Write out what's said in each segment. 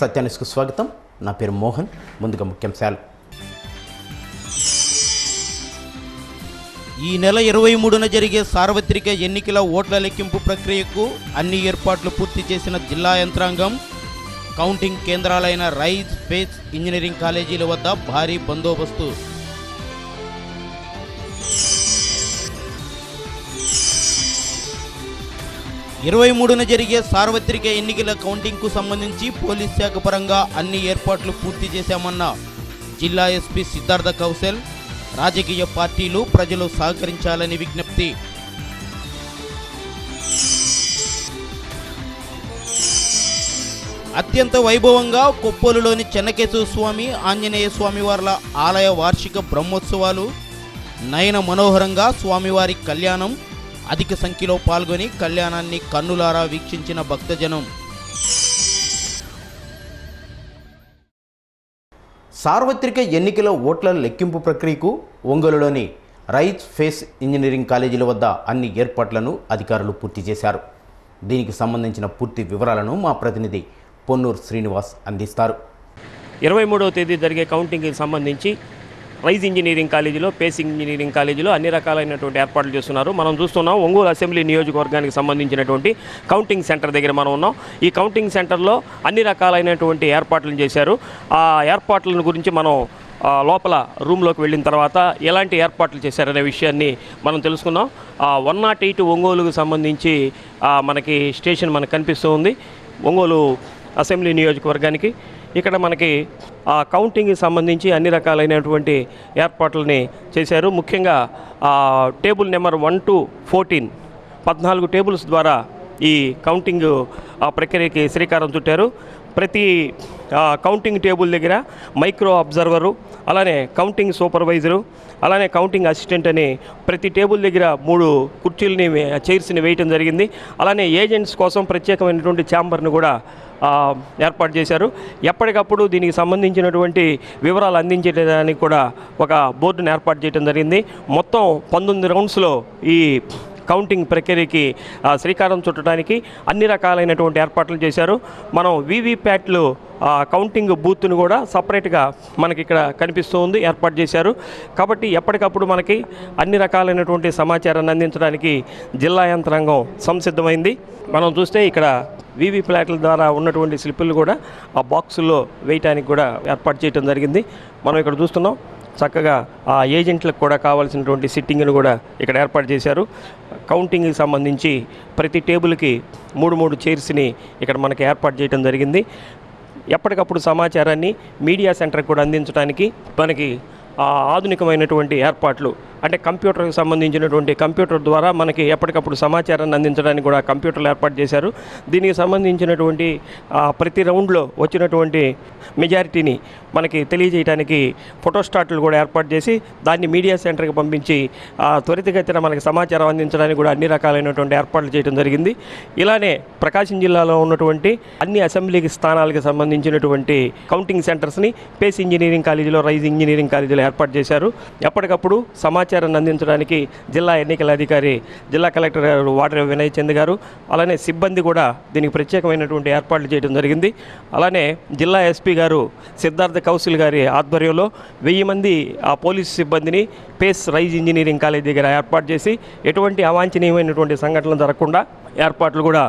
సత్యాన్యూస్కు స్వాగతం. నా పేరు మోహన్. ముందుగా ముఖ్యాంశాలు. ఈ నెల 23న జరిగే సార్వత్రిక ఎన్నికల ఓట్ల లెక్కింపు ప్రక్రియకు అన్ని ఏర్పాట్లు పూర్తి చేసిన జిల్లా యంత్రాంగం. కౌంటింగ్ కేంద్రాలైన రైస్ ఫేస్ ఇంజనీరింగ్ కాలేజీల వద్ద భారీ బందోబస్తు. ఇరవై 23న జరిగే సార్వత్రిక ఎన్నికల కౌంటింగ్కు సంబంధించి పోలీస్ శాఖ పరంగా అన్ని ఏర్పాట్లు పూర్తి చేశామన్న జిల్లా ఎస్పీ సిద్ధార్థ కౌశల్. రాజకీయ పార్టీలు ప్రజలు సహకరించాలని విజ్ఞప్తి. అత్యంత వైభవంగా కొప్పోలులోని చెన్నకేశవ స్వామి ఆంజనేయ స్వామివార్ల ఆలయ వార్షిక బ్రహ్మోత్సవాలు. నయన మనోహరంగా స్వామివారి కళ్యాణం. అధిక సంఖ్యలో పాల్గొని కళ్యాణాన్ని కన్నులారా వీక్షించిన భక్తజనం. సార్వత్రిక ఎన్నికల ఓట్ల లెక్కింపు ప్రక్రియకు ఒంగోలులోని రైస్ ఫేస్ ఇంజనీరింగ్ కాలేజీల వద్ద అన్ని ఏర్పాట్లను అధికారులు పూర్తి చేశారు. దీనికి సంబంధించిన పూర్తి వివరాలను మా ప్రతినిధి పొన్నూరు శ్రీనివాస్ అందిస్తారు. 23వ తేదీ జరిగే కౌంటింగ్కి సంబంధించి రైజ్ ఇంజనీరింగ్ కాలేజీలో, పేస్ ఇంజనీరింగ్ కాలేజీలో అన్ని రకాలైనటువంటి ఏర్పాట్లు చేస్తున్నారు. మనం చూస్తున్నాం ఒంగోలు అసెంబ్లీ నియోజకవర్గానికి సంబంధించినటువంటి కౌంటింగ్ సెంటర్ దగ్గర మనం ఉన్నాం. ఈ కౌంటింగ్ సెంటర్లో అన్ని రకాలైనటువంటి ఏర్పాట్లు చేశారు. ఆ ఏర్పాట్ల గురించి మనం లోపల రూమ్లోకి వెళ్ళిన తర్వాత ఎలాంటి ఏర్పాట్లు చేశారనే విషయాన్ని మనం తెలుసుకున్నాం. 108 ఒంగోలుకు సంబంధించి మనకి స్టేషన్ మనకు కనిపిస్తూ ఉంది ఒంగోలు అసెంబ్లీ నియోజకవర్గానికి. ఇక్కడ మనకి కౌంటింగ్కి సంబంధించి అన్ని రకాలైనటువంటి ఏర్పాట్లని చేశారు. ముఖ్యంగా టేబుల్ నెంబర్ 1 to 14 14 టేబుల్స్ ద్వారా ఈ కౌంటింగ్ ప్రక్రియకి శ్రీకారం చుట్టారు. ప్రతి కౌంటింగ్ టేబుల్ దగ్గర మైక్రో అబ్జర్వరు, అలానే కౌంటింగ్ సూపర్వైజరు, అలానే కౌంటింగ్ అసిస్టెంట్ అని ప్రతి టేబుల్ దగ్గర 3 కుర్చీలని, చైర్స్ని వేయటం జరిగింది. అలానే ఏజెంట్స్ కోసం ప్రత్యేకమైనటువంటి ఛాంబర్ను కూడా ఏర్పాటు చేశారు. ఎప్పటికప్పుడు దీనికి సంబంధించినటువంటి వివరాలు అందించడానికి కూడా ఒక బోర్డును ఏర్పాటు చేయడం జరిగింది. మొత్తం 19 రౌండ్స్లో ఈ కౌంటింగ్ ప్రక్రియకి శ్రీకారం చుట్టడానికి అన్ని రకాలైనటువంటి ఏర్పాట్లు చేశారు. మనం వీవీప్యాట్లు కౌంటింగ్ బూత్ను కూడా సపరేట్గా మనకి ఇక్కడ కనిపిస్తూ ఉంది, ఏర్పాటు చేశారు. కాబట్టి ఎప్పటికప్పుడు మనకి అన్ని రకాలైనటువంటి సమాచారాన్ని అందించడానికి జిల్లా యంత్రాంగం సంసిద్ధమైంది. మనం చూస్తే ఇక్కడ వీవీప్యాట్ల ద్వారా ఉన్నటువంటి స్లిప్పులు కూడా ఆ బాక్సుల్లో వేయటానికి కూడా ఏర్పాటు చేయడం జరిగింది. మనం ఇక్కడ చూస్తున్నాం. చక్కగా ఆ ఏజెంట్లకు కూడా కావాల్సినటువంటి సిట్టింగ్ను కూడా ఇక్కడ ఏర్పాటు చేశారు. కౌంటింగ్కి సంబంధించి ప్రతి టేబుల్కి 3 చైర్స్ని ఇక్కడ మనకి ఏర్పాటు చేయడం జరిగింది. ఎప్పటికప్పుడు సమాచారాన్ని మీడియా సెంటర్కి కూడా అందించడానికి మనకి ఆధునికమైనటువంటి ఏర్పాట్లు, అంటే కంప్యూటర్కి సంబంధించినటువంటి కంప్యూటర్ ద్వారా మనకి ఎప్పటికప్పుడు సమాచారాన్ని అందించడానికి కూడా కంప్యూటర్లు ఏర్పాటు చేశారు. దీనికి సంబంధించినటువంటి ప్రతి రౌండ్లో వచ్చినటువంటి మెజారిటీని మనకి తెలియజేయడానికి ఫోటోస్టాట్లు కూడా ఏర్పాటు చేసి దాన్ని మీడియా సెంటర్కి పంపించి త్వరితగతిన మనకి సమాచారం అందించడానికి కూడా అన్ని రకాలైనటువంటి ఏర్పాట్లు చేయడం జరిగింది. ఇలానే ప్రకాశం జిల్లాలో ఉన్నటువంటి అన్ని అసెంబ్లీకి స్థానాలకు సంబంధించినటువంటి కౌంటింగ్ సెంటర్స్ని పేస్ ఇంజనీరింగ్ కాలేజీలో, రైజ్ ఇంజనీరింగ్ కాలేజీలో ఏర్పాటు చేశారు. ఎప్పటికప్పుడు సమాచారాన్ని అందించడానికి జిల్లా ఎన్నికల అధికారి, జిల్లా కలెక్టర్ గారు వాటర్ వినయ్ చంద్ గారు, అలానే సిబ్బంది కూడా దీనికి ప్రత్యేకమైనటువంటి ఏర్పాట్లు చేయడం జరిగింది. అలానే జిల్లా ఎస్పీ గారు సిద్ధార్థ కౌశల్ గారి ఆధ్వర్యంలో 1000 మంది పోలీసు సిబ్బందిని పేస్ రైజ్ ఇంజనీరింగ్ కాలేజ్ దగ్గర ఏర్పాటు చేసి ఎటువంటి అవాంఛనీయమైనటువంటి సంఘటనలు జరగకుండా ఏర్పాట్లు కూడా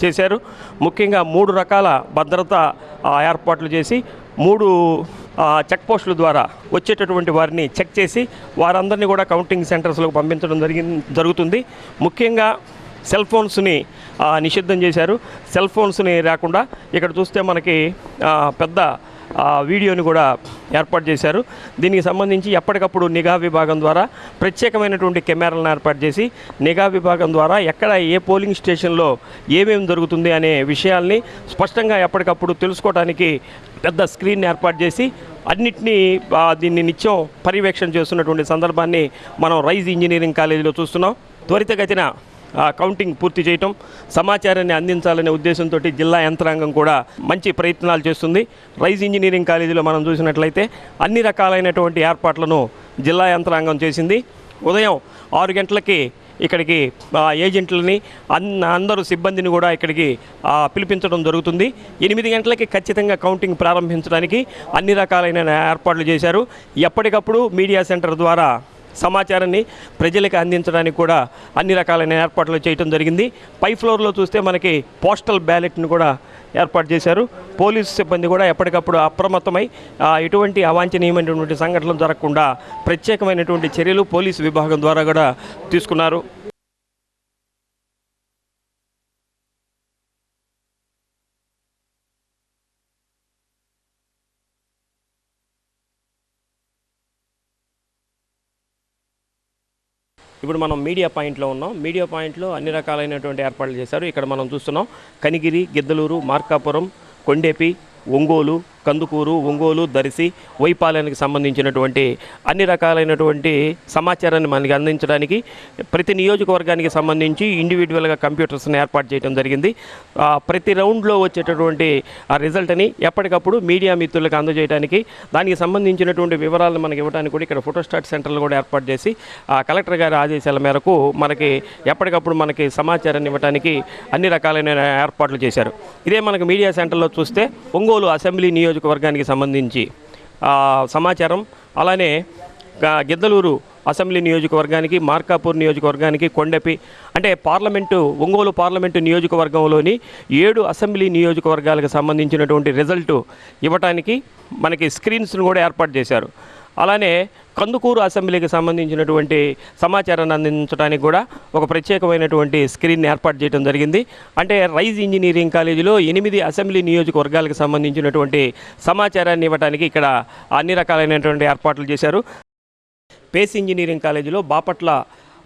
చేశారు. ముఖ్యంగా 3 రకాల భద్రతా ఏర్పాట్లు చేసి 3 చెక్ పోస్టుల ద్వారా వచ్చేటటువంటి వారిని చెక్ చేసి వారందరినీ కూడా కౌంటింగ్ సెంటర్స్లోకి పంపించడం జరుగుతుంది. ముఖ్యంగా సెల్ ఫోన్స్ని నిషిద్ధం చేశారు. సెల్ ఫోన్స్ని రాకుండా ఇక్కడ చూస్తే మనకి పెద్ద వీడియోని కూడా ఏర్పాటు చేశారు. దీనికి సంబంధించి ఎప్పటికప్పుడు నిఘా విభాగం ద్వారా ప్రత్యేకమైనటువంటి కెమెరాలను ఏర్పాటు చేసి నిఘా విభాగం ద్వారా ఎక్కడ ఏ పోలింగ్ స్టేషన్లో ఏమేమి జరుగుతుంది అనే విషయాల్ని స్పష్టంగా ఎప్పటికప్పుడు తెలుసుకోవడానికి పెద్ద స్క్రీన్ ఏర్పాటు చేసి అన్నిటినీ దీన్ని నిత్యం పర్యవేక్షణ చేస్తున్నటువంటి సందర్భాన్ని మనం రైజ్ ఇంజనీరింగ్ కాలేజీలో చూస్తున్నాం. త్వరితగతిన కౌంటింగ్ పూర్తి చేయటం, సమాచారాన్ని అందించాలనే ఉద్దేశంతో జిల్లా యంత్రాంగం కూడా మంచి ప్రయత్నాలు చేస్తుంది. రైజ్ ఇంజనీరింగ్ కాలేజీలో మనం చూసినట్లయితే అన్ని రకాలైనటువంటి ఏర్పాట్లను జిల్లా యంత్రాంగం చేసింది. ఉదయం 6 గంటలకి ఇక్కడికి ఏజెంట్లని అందరూ సిబ్బందిని కూడా ఇక్కడికి పిలిపించడం జరుగుతుంది. 8 గంటలకి ఖచ్చితంగా కౌంటింగ్ ప్రారంభించడానికి అన్ని రకాలైన ఏర్పాట్లు చేశారు. ఎప్పటికప్పుడు మీడియా సెంటర్ ద్వారా సమాచారాన్ని ప్రజలకు అందించడానికి కూడా అన్ని రకాలైన ఏర్పాట్లు చేయడం జరిగింది. పై ఫ్లోర్లో చూస్తే మనకి పోస్టల్ బ్యాలెట్ను కూడా ఏర్పాటు చేశారు. పోలీసు సిబ్బంది కూడా ఎప్పటికప్పుడు అప్రమత్తమై ఎటువంటి అవాంఛనీయమైనటువంటి సంఘటనలు జరగకుండా ప్రత్యేకమైనటువంటి చర్యలు పోలీసు విభాగం ద్వారా కూడా తీసుకున్నారు. ఇప్పుడు మనం మీడియా పాయింట్లో ఉన్నాం. మీడియా పాయింట్లో అన్ని రకాలైనటువంటి ఏర్పాట్లు చేశారు. ఇక్కడ మనం చూస్తున్నాం కనిగిరి, గిద్దలూరు, మార్కాపురం, కొండేపి, ఒంగోలు, కందుకూరు, ఒంగోలు, దర్శి, వైపాలెనికి సంబంధించినటువంటి అన్ని రకాలైనటువంటి సమాచారాన్ని మనకి అందించడానికి ప్రతి నియోజకవర్గానికి సంబంధించి ఇండివిజువల్గా కంప్యూటర్స్ని ఏర్పాటు చేయడం జరిగింది. ప్రతి రౌండ్లో వచ్చేటటువంటి ఆ రిజల్ట్ని ఎప్పటికప్పుడు మీడియా మిత్రులకు అందజేయడానికి దానికి సంబంధించినటువంటి వివరాలను మనకి ఇవ్వడానికి కూడా ఇక్కడ ఫోటోస్టాట్ సెంటర్లు కూడా ఏర్పాటు చేసి కలెక్టర్ గారి ఆదేశాల మేరకు మనకి ఎప్పటికప్పుడు మనకి సమాచారాన్ని ఇవ్వడానికి అన్ని రకాలైన ఏర్పాట్లు చేశారు. ఇదే మనకి మీడియా సెంటర్లో చూస్తే ఒంగోలు అసెంబ్లీ నియోజకవర్గానికి సంబంధించి సమాచారం, అలానే గిద్దలూరు అసెంబ్లీ నియోజకవర్గానికి, మార్కాపూర్ నియోజకవర్గానికి, కొండపి అంటే ఒంగోలు పార్లమెంటు నియోజకవర్గంలోని 7 అసెంబ్లీ నియోజకవర్గాలకు సంబంధించినటువంటి రిజల్ట్ ఇవ్వటానికి మనకి స్క్రీన్స్ను కూడా ఏర్పాటు చేశారు. అలానే కందుకూరు అసెంబ్లీకి సంబంధించినటువంటి సమాచారాన్ని అందించడానికి కూడా ఒక ప్రత్యేకమైనటువంటి స్క్రీన్ ఏర్పాటు చేయడం జరిగింది. అంటే రైజ్ ఇంజనీరింగ్ కాలేజీలో 8 అసెంబ్లీ నియోజకవర్గాలకు సంబంధించినటువంటి సమాచారాన్ని ఇవ్వడానికి ఇక్కడ అన్ని రకాలైనటువంటి ఏర్పాట్లు చేశారు. పేస్ ఇంజనీరింగ్ కాలేజీలో బాపట్ల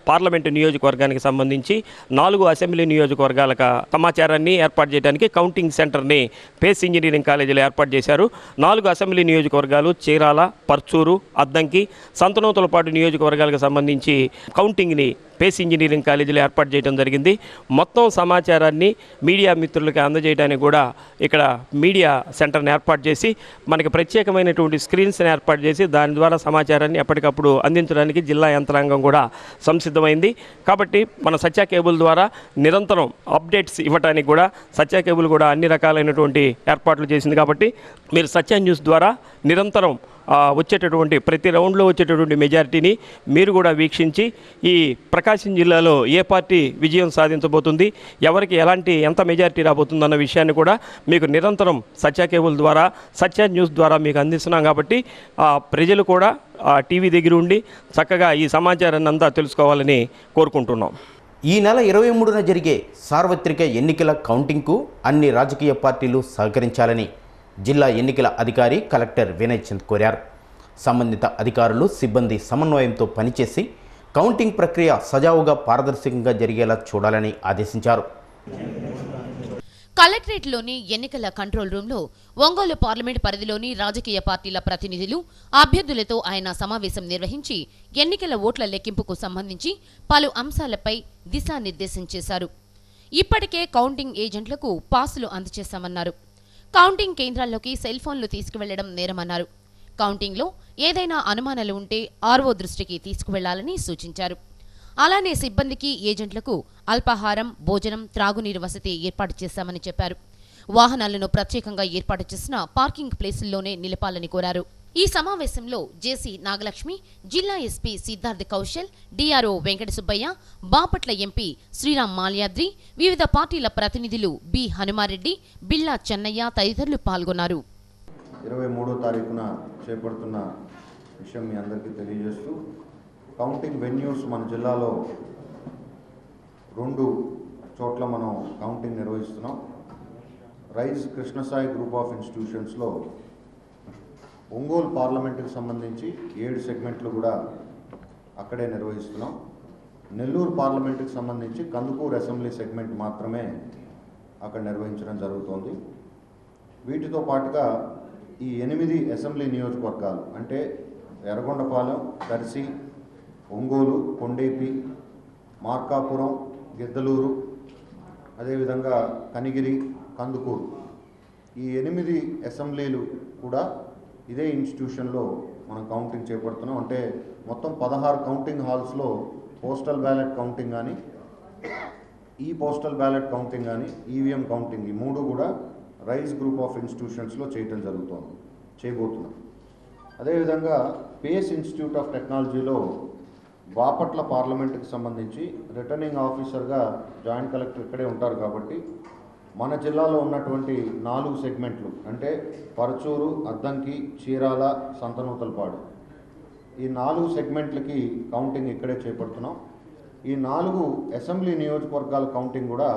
పార్లమెంటు నియోజకవర్గానికి సంబంధించి 4 అసెంబ్లీ నియోజకవర్గాలకు సమాచారాన్ని ఏర్పాటు చేయడానికి కౌంటింగ్ సెంటర్ని పేస్ ఇంజనీరింగ్ కాలేజీలో ఏర్పాటు చేశారు. 4 అసెంబ్లీ నియోజకవర్గాలు చీరాల, పర్చూరు, అద్దంకి, సంతనూతలపాటు నియోజకవర్గాలకు సంబంధించి కౌంటింగ్ని పేస్ ఇంజనీరింగ్ కాలేజీలో ఏర్పాటు చేయడం జరిగింది. మొత్తం సమాచారాన్ని మీడియా మిత్రులకి అందజేయడానికి కూడా ఇక్కడ మీడియా సెంటర్ని ఏర్పాటు చేసి మనకి ప్రత్యేకమైనటువంటి స్క్రీన్స్ని ఏర్పాటు చేసి దాని ద్వారా సమాచారాన్ని ఎప్పటికప్పుడు అందించడానికి జిల్లా యంత్రాంగం కూడా సంసిద్ధమైంది. కాబట్టి మన సత్య కేబుల్ ద్వారా నిరంతరం అప్డేట్స్ ఇవ్వడానికి కూడా సత్య కేబుల్ కూడా అన్ని రకాలైనటువంటి ఏర్పాట్లు చేసింది. కాబట్టి మీరు సత్య న్యూస్ ద్వారా నిరంతరం వచ్చేటటువంటి ప్రతి రౌండ్లో వచ్చేటటువంటి మెజారిటీని మీరు కూడా వీక్షించి ఈ ప్రకాశం జిల్లాలో ఏ పార్టీ విజయం సాధించబోతుంది, ఎవరికి ఎంత మెజారిటీ రాబోతుందన్న విషయాన్ని కూడా మీకు నిరంతరం సత్య కేబుల్ ద్వారా, సత్య న్యూస్ ద్వారా మీకు అందిస్తున్నాం. కాబట్టి ప్రజలు కూడా టీవీ దగ్గర ఉండి చక్కగా ఈ సమాచారాన్ని అంతా తెలుసుకోవాలని కోరుకుంటున్నాం. ఈ నెల 23న జరిగే సార్వత్రిక ఎన్నికల కౌంటింగ్కు అన్ని రాజకీయ పార్టీలు సహకరించాలని జిల్లా ఎన్నికల అధికారి కలెక్టర్ వినయ్ చంద్ కోరారు. సంబంధిత అధికారులు, సిబ్బంది సమన్వయంతో పనిచేసి కౌంటింగ్ ప్రక్రియ సజావుగా, పారదర్శకంగా జరిగేలా చూడాలని ఆదేశించారు. కలెక్టరేట్లోని ఎన్నికల కంట్రోల్ రూంలో ఒంగోలు పార్లమెంట్ పరిధిలోని రాజకీయ పార్టీల ప్రతినిధులు, అభ్యర్థులతో ఆయన సమావేశం నిర్వహించి ఎన్నికల ఓట్ల లెక్కింపుకు సంబంధించి పలు అంశాలపై దిశానిర్దేశం చేశారు. ఇప్పటికే కౌంటింగ్ ఏజెంట్లకు పాసులు అందజేశామన్నారు. కౌంటింగ్ కేంద్రాల్లోకి సెల్ ఫోన్లు తీసుకువెళ్లడం నేరమన్నారు. కౌంటింగ్లో ఏదైనా అనుమానాలు ఉంటే ఆర్ఓ దృష్టికి తీసుకువెళ్లాలని సూచించారు. అలానే సిబ్బందికి, ఏజెంట్లకు అల్పాహారం, భోజనం, త్రాగునీరు వసతి ఏర్పాటు చేశామని చెప్పారు. వాహనాలను ప్రత్యేకంగా ఏర్పాటు చేసిన పార్కింగ్ ప్లేసుల్లోనే నిలపాలని కోరారు. ఈ సమావేశంలో జేసీ నాగలక్ష్మి, జిల్లా SP Siddharth Kaushal, DRO Venkata Subbaiah, Bapatla MP Sriram Malyadri, వివిధ పార్టీల ప్రతినిధులు బి హనుమారెడ్డి, బిల్లా చెన్నయ్య తదితరులు పాల్గొన్నారు. 23వ తారీఖున చేపడుతున్న విషయం మీ అందరికీ తెలియజేస్తూ, కౌంటింగ్ వెన్యూస్ మన జిల్లాలో 2 చోట్ల మనం కౌంటింగ్ నిర్వహిస్తున్నాం. రైజ్ కృష్ణసాయి గ్రూప్ ఆఫ్ ఇన్స్టిట్యూషన్స్లో ఒంగోలు పార్లమెంటుకి సంబంధించి 7 సెగ్మెంట్లు కూడా అక్కడే నిర్వహిస్తున్నాం. నెల్లూరు పార్లమెంటుకి సంబంధించి కందుకూరు అసెంబ్లీ సెగ్మెంట్ మాత్రమే అక్కడ నిర్వహించడం జరుగుతోంది. వీటితో పాటుగా ఈ 8 అసెంబ్లీ నియోజకవర్గాలు అంటే ఎర్రగొండపాలెం, దర్శి, ఒంగోలు, కొండేపి, మార్కాపురం, గిద్దలూరు, అదేవిధంగా కనిగిరి, కందుకూరు, ఈ 8 అసెంబ్లీలు కూడా ఇదే ఇన్స్టిట్యూషన్లో మనం కౌంటింగ్ చేపడుతున్నాం. అంటే మొత్తం 16 కౌంటింగ్ హాల్స్లో పోస్టల్ బ్యాలెట్ కౌంటింగ్ కానీ, ఈ పోస్టల్ బ్యాలెట్ కౌంటింగ్ కానీ, ఈవీఎం కౌంటింగ్, ఈ మూడు కూడా రైజ్ గ్రూప్ ఆఫ్ ఇన్స్టిట్యూషన్స్లో చేయబోతున్నాం. అదేవిధంగా పేస్ ఇన్స్టిట్యూట్ ఆఫ్ టెక్నాలజీలో బాపట్ల పార్లమెంట్కి సంబంధించి రిటర్నింగ్ ఆఫీసర్గా జాయింట్ కలెక్టర్ ఇక్కడే ఉంటారు కాబట్టి మన జిల్లాలో ఉన్నటువంటి 4 సెగ్మెంట్లు అంటే పరచూరు, అద్దంకి, చీరాల, సంతనూతలపాడు, ఈ 4 సెగ్మెంట్లకి కౌంటింగ్ ఇక్కడే చేపడుతున్నాం. ఈ 4 అసెంబ్లీ నియోజకవర్గాల కౌంటింగ్ కూడా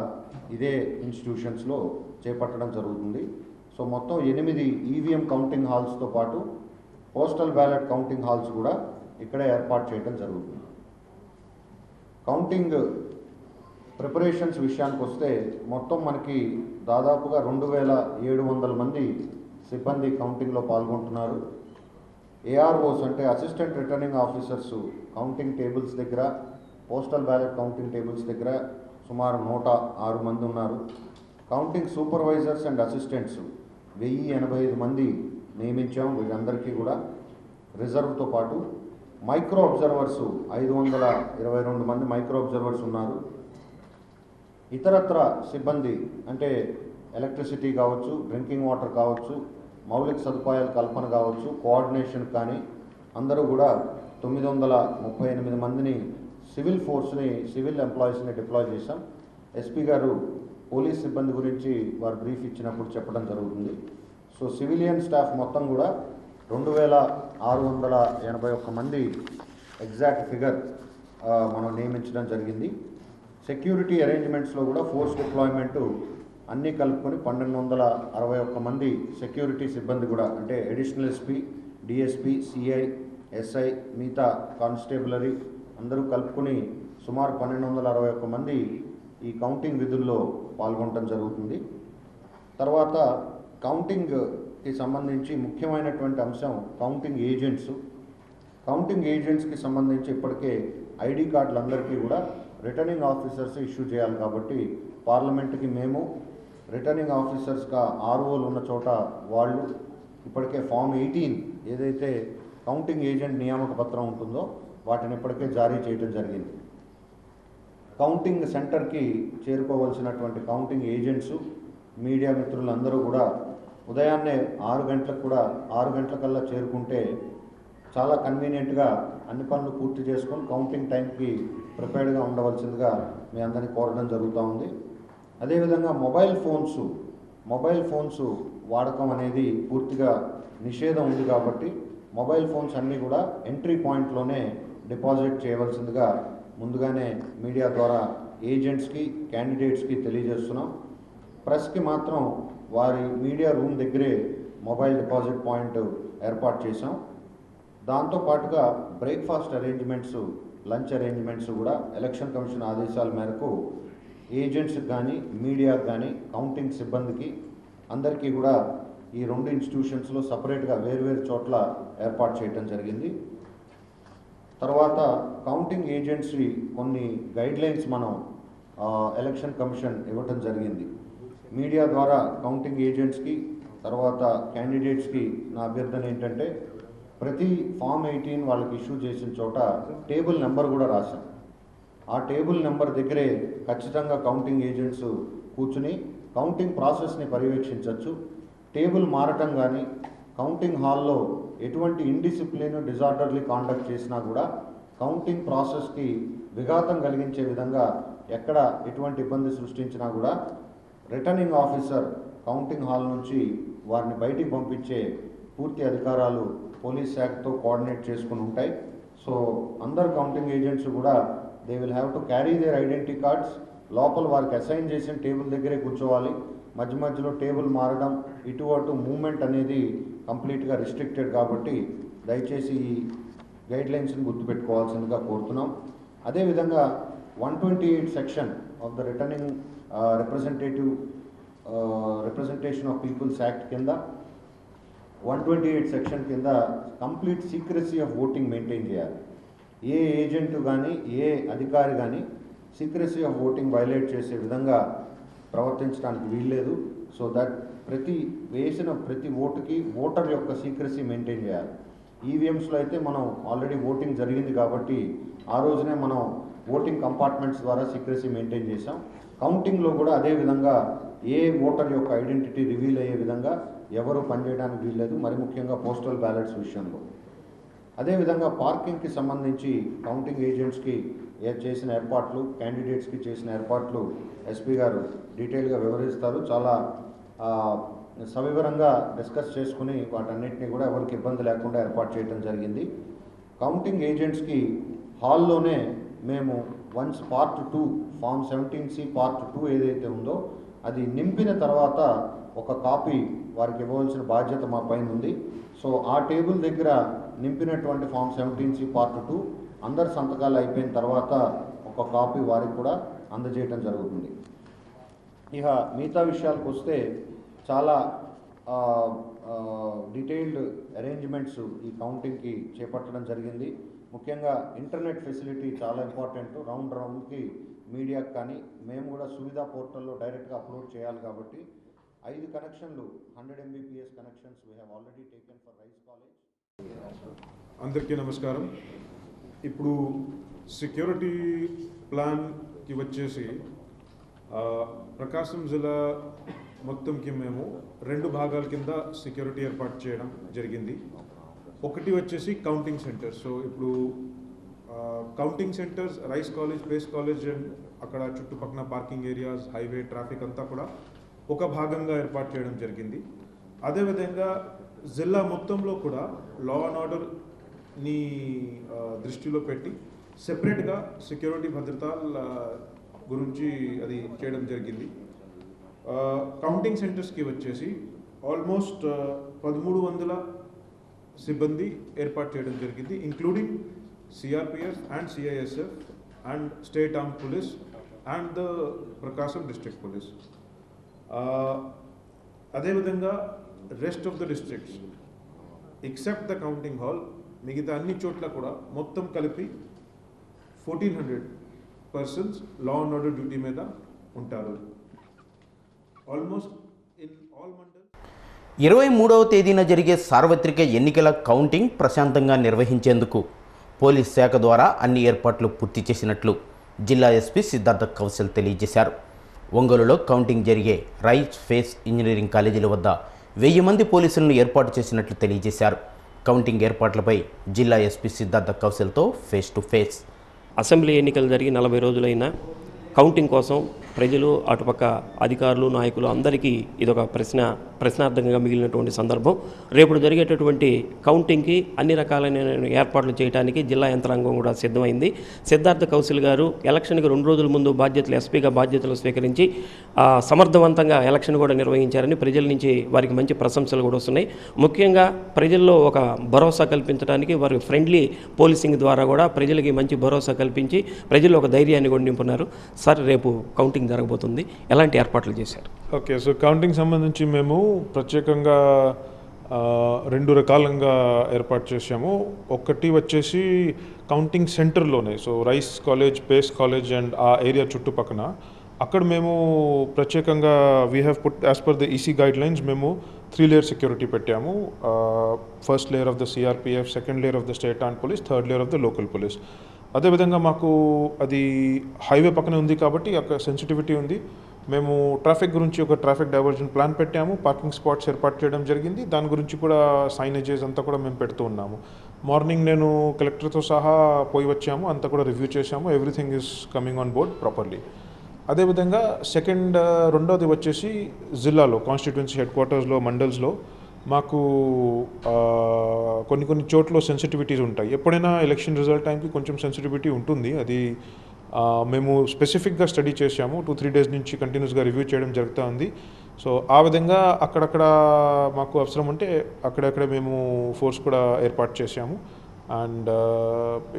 ఇదే ఇన్స్టిట్యూషన్స్లో చేపట్టడం జరుగుతుంది. సో మొత్తం 8 ఈవీఎం కౌంటింగ్ హాల్స్తో పాటు పోస్టల్ బ్యాలెట్ కౌంటింగ్ హాల్స్ కూడా ఇక్కడే ఏర్పాటు చేయడం జరుగుతుంది. కౌంటింగ్ ప్రిపరేషన్స్ విషయానికి వస్తే మొత్తం మనకి దాదాపుగా 2700 మంది సిబ్బంది కౌంటింగ్లో పాల్గొంటున్నారు. ఏఆర్ఓస్ అంటే assistant returning officers counting tables దగ్గర, పోస్టల్ బ్యాలెట్ కౌంటింగ్ టేబుల్స్ దగ్గర సుమారు 106 మంది ఉన్నారు. కౌంటింగ్ సూపర్వైజర్స్ అండ్ అసిస్టెంట్స్ 1085 మంది నియమించాం. వీళ్ళందరికీ కూడా రిజర్వ్తో పాటు మైక్రో అబ్జర్వర్స్ 522 మంది మైక్రో అబ్జర్వర్స్ ఉన్నారు. ఇతరత్ర సిబ్బంది అంటే ఎలక్ట్రిసిటీ కావచ్చు, డ్రింకింగ్ వాటర్ కావచ్చు, మౌలిక సదుపాయాల కల్పన కావచ్చు, కోఆర్డినేషన్ కానీ అందరూ కూడా 938 మందిని సివిల్ ఫోర్స్ని, సివిల్ ఎంప్లాయీస్ని డిప్లాయ్ చేశాం. ఎస్పీ గారు పోలీస్ సిబ్బంది గురించి వారు బ్రీఫ్ ఇచ్చినప్పుడు చెప్పడం జరుగుతుంది. సో సివిలియన్ స్టాఫ్ మొత్తం కూడా 2681 మంది ఎగ్జాక్ట్ ఫిగర్ మనం నియమించడం జరిగింది. సెక్యూరిటీ అరేంజ్మెంట్స్లో కూడా ఫోర్స్ డిప్లాయ్మెంటు అన్నీ కలుపుకొని 1261 మంది సెక్యూరిటీ సిబ్బంది కూడా అంటే additional SP, DSP, CI, SI, మిగతా కానిస్టేబులరీ అందరూ కలుపుకొని సుమారు 1261 మంది ఈ కౌంటింగ్ విధుల్లో పాల్గొనడం జరుగుతుంది. తర్వాత కౌంటింగ్కి సంబంధించి ముఖ్యమైనటువంటి అంశం కౌంటింగ్ ఏజెంట్స్. కౌంటింగ్ ఏజెంట్స్కి సంబంధించి ఇప్పటికే ఐడి కార్డులు అందరికీ కూడా రిటర్నింగ్ ఆఫీసర్స్ ఇష్యూ చేయాలి కాబట్టి పార్లమెంట్కి మేము, రిటర్నింగ్ ఆఫీసర్స్గా ఆర్ఓలు ఉన్న చోట వాళ్ళు ఇప్పటికే ఫామ్ 18 ఏదైతే కౌంటింగ్ ఏజెంట్ నియామక పత్రం ఉంటుందో వాటిని ఇప్పటికే జారీ చేయడం జరిగింది. కౌంటింగ్ సెంటర్కి చేరుకోవాల్సినటువంటి కౌంటింగ్ ఏజెంట్స్, మీడియా మిత్రులందరూ కూడా ఉదయాన్నే 6 గంటలకల్లా చేరుకుంటే చాలా కన్వీనియంట్గా అన్ని పనులు పూర్తి చేసుకొని కౌంటింగ్ టైంకి ప్రిపేర్డ్గా ఉండవలసిందిగా మీ అందరినీ కోరడం జరుగుతూ ఉంది. అదేవిధంగా మొబైల్ ఫోన్స్ వాడకం అనేది పూర్తిగా నిషేధం ఉంది కాబట్టి మొబైల్ ఫోన్స్ అన్నీ కూడా ఎంట్రీ పాయింట్లోనే డిపాజిట్ చేయవలసిందిగా ముందుగానే మీడియా ద్వారా ఏజెంట్స్కి, క్యాండిడేట్స్కి తెలియజేస్తున్నాం. ప్రెస్కి మాత్రం వారి మీడియా రూమ్ దగ్గరే మొబైల్ డిపాజిట్ పాయింట్ ఏర్పాటు చేశాం. దాంతోపాటుగా బ్రేక్ఫాస్ట్ అరేంజ్మెంట్స్, లంచ్ అరేంజ్మెంట్స్ కూడా ఎలక్షన్ కమిషన్ ఆదేశాల మేరకు ఏజెంట్స్కి కానీ, మీడియాకి కానీ, కౌంటింగ్ సిబ్బందికి అందరికీ కూడా ఈ 2 ఇన్స్టిట్యూషన్స్లో సపరేట్గా వేరువేరు చోట్ల ఏర్పాటు చేయడం జరిగింది. తర్వాత కౌంటింగ్ ఏజెంట్స్కి కొన్ని గైడ్లైన్స్ మనం ఎలక్షన్ కమిషన్ ఇవ్వటం జరిగింది. మీడియా ద్వారా కౌంటింగ్ ఏజెంట్స్కి, తర్వాత క్యాండిడేట్స్కి నా అభ్యర్థన ఏంటంటే ప్రతి ఫామ్ 18 వాళ్ళకి ఇష్యూ చేసిన చోట టేబుల్ నెంబర్ కూడా రాశాం. ఆ టేబుల్ నెంబర్ దగ్గరే ఖచ్చితంగా కౌంటింగ్ ఏజెంట్స్ కూర్చుని కౌంటింగ్ ప్రాసెస్ని పర్యవేక్షించవచ్చు. టేబుల్ మారటం కానీ, కౌంటింగ్ హాల్లో ఎటువంటి ఇండిసిప్లిన్, డిజార్డర్లీ కాండక్ట్ చేసినా కూడా కౌంటింగ్ ప్రాసెస్కి విఘాతం కలిగించే విధంగా ఎక్కడ ఎటువంటి ఇబ్బంది సృష్టించినా కూడా రిటర్నింగ్ ఆఫీసర్ కౌంటింగ్ హాల్ నుంచి వారిని బయటికి పంపించే పూర్తి అధికారాలు పోలీస్ శాఖతో కోఆర్డినేట్ చేసుకుని ఉంటాయి. సో అందరు కౌంటింగ్ ఏజెంట్స్ కూడా they will have to carry there identity cards. లోపల వారికి అసైన్ చేసిన టేబుల్ దగ్గరే కూర్చోవాలి. మధ్యలో టేబుల్ మారడం, ఇటు అటు మూమెంట్ అనేది కంప్లీట్గా రిస్ట్రిక్టెడ్ కాబట్టి దయచేసి ఈ గైడ్లైన్స్ని గుర్తుపెట్టుకోవాల్సిందిగా కోరుతున్నాం. అదేవిధంగా 128 section of the returning representation of peoples act కింద 128 సెక్షన్ కింద complete secrecy of voting maintain చేయాలి. ఏ ఏజెంట్ కానీ, ఏ అధికారి కానీ సీక్రెసీ ఆఫ్ ఓటింగ్ వైలేట్ చేసే విధంగా ప్రవర్తించడానికి వీల్లేదు. సో దట్ వేసిన ప్రతి ఓటుకి ఓటర్ యొక్క సీక్రెసీ మెయింటైన్ చేయాలి. ఈవీఎంస్లో అయితే మనం ఆల్రెడీ ఓటింగ్ జరిగింది కాబట్టి ఆ రోజునే మనం ఓటింగ్ కంపార్ట్మెంట్స్ ద్వారా సీక్రెసీ మెయింటైన్ చేశాం. కౌంటింగ్లో కూడా అదే విధంగా ఏ ఓటర్ యొక్క ఐడెంటిటీ రివీల్ అయ్యే విధంగా ఎవరు పనిచేయడానికి వీల్లేదు, మరి ముఖ్యంగా పోస్టల్ బ్యాలెట్స్ విషయంలో. అదేవిధంగా పార్కింగ్కి సంబంధించి కౌంటింగ్ ఏజెంట్స్కి చేసిన ఏర్పాట్లు, క్యాండిడేట్స్కి చేసిన ఏర్పాట్లు ఎస్పీ గారు డీటెయిల్గా వివరిస్తారు. చాలా సవివరంగా డిస్కస్ చేసుకుని వాటన్నిటిని కూడా ఎవరికి ఇబ్బంది లేకుండా ఏర్పాటు చేయడం జరిగింది. కౌంటింగ్ ఏజెంట్స్కి హాల్లోనే మేము once part 2 form 17C part 2 ఏదైతే ఉందో అది నింపిన తర్వాత ఒక కాపీ వారికి ఇవ్వవలసిన బాధ్యత మా పైన ఉంది. సో ఆ టేబుల్ దగ్గర నింపినటువంటి ఫామ్ 17C పార్ట్ 2 అందరి సంతకాలు అయిపోయిన తర్వాత ఒక కాపీ వారికి కూడా అందజేయడం జరుగుతుంది. ఇక మిగతా విషయాలకు వస్తే చాలా డీటెయిల్డ్ అరేంజ్మెంట్స్ ఈ కౌంటింగ్కి చేపట్టడం జరిగింది. ముఖ్యంగా ఇంటర్నెట్ ఫెసిలిటీ చాలా ఇంపార్టెంట్. రౌండ్కి మీడియాకి కానీ మేము కూడా సువిధా పోర్టల్లో డైరెక్ట్గా అప్లోడ్ చేయాలి కాబట్టి 5 కనెక్షన్లు 100 Mbps connections we have already taken for rice college. అందరికీ నమస్కారం. ఇప్పుడు సెక్యూరిటీ ప్లాన్కి వచ్చేసి ప్రకాశం జిల్లా మొత్తంకి మేము 2 భాగాల కింద సెక్యూరిటీ ఏర్పాటు చేయడం జరిగింది. ఒకటి వచ్చేసి కౌంటింగ్ సెంటర్స్. సో ఇప్పుడు counting centres Rise college, Pace college and అక్కడ చుట్టుపక్కల పార్కింగ్ ఏరియాస్, హైవే, ట్రాఫిక్ అంతా కూడా ఒక భాగంగా ఏర్పాటు చేయడం జరిగింది. అదేవిధంగా జిల్లా మొత్తంలో కూడా లా అండ్ ఆర్డర్ని దృష్టిలో పెట్టి సెపరేట్గా సెక్యూరిటీ భద్రతల గురించి అది చేయడం జరిగింది. కౌంటింగ్ సెంటర్స్కి వచ్చేసి ఆల్మోస్ట్ 1300 సిబ్బంది ఏర్పాటు చేయడం జరిగింది, including CRPF and CISF and state armed police and the Prakasam district police. అదేవిధంగా rest of the districts except the counting hall మిగతా అన్ని చోట్ల కూడా మొత్తం కలిపి 1400 persons law and order duty మీద ఉంటారు. ఆల్మోస్ట్ ఇన్ ఆల్ మండల్ 23వ తేదీన జరిగే సార్వత్రిక ఎన్నికల కౌంటింగ్ ప్రశాంతంగా నిర్వహించేందుకు పోలీస్ శాఖ ద్వారా అన్ని ఏర్పాట్లు పూర్తి చేసినట్లు జిల్లా ఎస్పీ సిద్ధార్థ కౌశల్ తెలియజేశారు. ఒంగోలులో కౌంటింగ్ జరిగే రైస్ ఫేస్ ఇంజనీరింగ్ కాలేజీల వద్ద 1000 మంది పోలీసులను ఏర్పాటు చేసినట్లు తెలియజేశారు. కౌంటింగ్ ఏర్పాట్లపై జిల్లా ఎస్పీ సిద్ధార్థ కౌశల్తో ఫేస్ టు ఫేస్. అసెంబ్లీ ఎన్నికలు జరిగి 40 రోజులైన కౌంటింగ్ కోసం ప్రజలు, అటుపక్క అధికారులు, నాయకులు అందరికీ ఇదొక ప్రశ్నార్థకంగా మిగిలినటువంటి సందర్భం. రేపు జరిగేటటువంటి కౌంటింగ్కి అన్ని రకాలైన ఏర్పాట్లు చేయడానికి జిల్లా యంత్రాంగం కూడా సిద్ధమైంది. సిద్ధార్థ కౌశల్ గారు ఎలక్షన్కి 2 రోజుల ముందు ఎస్పీగా బాధ్యతలు స్వీకరించి సమర్థవంతంగా ఎలక్షన్ కూడా నిర్వహించారని ప్రజల నుంచి వారికి మంచి ప్రశంసలు కూడా వస్తున్నాయి. ముఖ్యంగా ప్రజల్లో ఒక భరోసా కల్పించడానికి వారి ఫ్రెండ్లీ పోలీసింగ్ ద్వారా కూడా ప్రజలకి మంచి భరోసా కల్పించి ప్రజల్లో ఒక ధైర్యాన్ని కూడా నింపున్నారు. సార్, రేపు కౌంటింగ్ జరగబోతుంది, ఎలాంటి ఏర్పాట్లు చేశారు? ఓకే, సో కౌంటింగ్ సంబంధించి మేము ప్రత్యేకంగా 2 రకాలుగా ఏర్పాటు చేసాము. ఒకటి వచ్చేసి కౌంటింగ్ సెంటర్లోనే, so Rise college, Pace college and ఆ ఏరియా చుట్టుపక్కన అక్కడ మేము ప్రత్యేకంగా we have put as per the EC guidelines మేము 3 లేయర్ సెక్యూరిటీ పెట్టాము. First layer of the CRPF, second layer of the state armed police, third layer of the local police. అదేవిధంగా మాకు అది హైవే పక్కనే ఉంది కాబట్టి అక్కడ సెన్సిటివిటీ ఉంది. మేము ట్రాఫిక్ గురించి ఒక ట్రాఫిక్ డైవర్జన్ ప్లాన్ పెట్టాము, పార్కింగ్ స్పాట్స్ ఏర్పాటు చేయడం జరిగింది. దాని గురించి కూడా సైనేజెస్ అంతా కూడా మేము పెడుతూ ఉన్నాము. మార్నింగ్ నేను కలెక్టర్తో సహా పోయి వచ్చాము, అంతా కూడా రివ్యూ చేశాము. Everything is coming on board properly. అదేవిధంగా రెండోది వచ్చేసి జిల్లాలో కాన్స్టిట్యుయెన్సీ హెడ్ క్వార్టర్స్లో, మండల్స్లో మాకు కొన్ని చోట్ల సెన్సిటివిటీస్ ఉంటాయి. ఎప్పుడైనా ఎలక్షన్ రిజల్ట్ టైంకి కొంచెం సెన్సిటివిటీ ఉంటుంది. అది మేము స్పెసిఫిక్గా స్టడీ చేసాము. 2-3 డేస్ నుంచి కంటిన్యూస్గా రివ్యూ చేయడం జరుగుతూ ఉంది. సో ఆ విధంగా అక్కడక్కడ మాకు అవసరం ఉంటే అక్కడక్కడ మేము ఫోర్స్ కూడా ఏర్పాటు చేసాము. And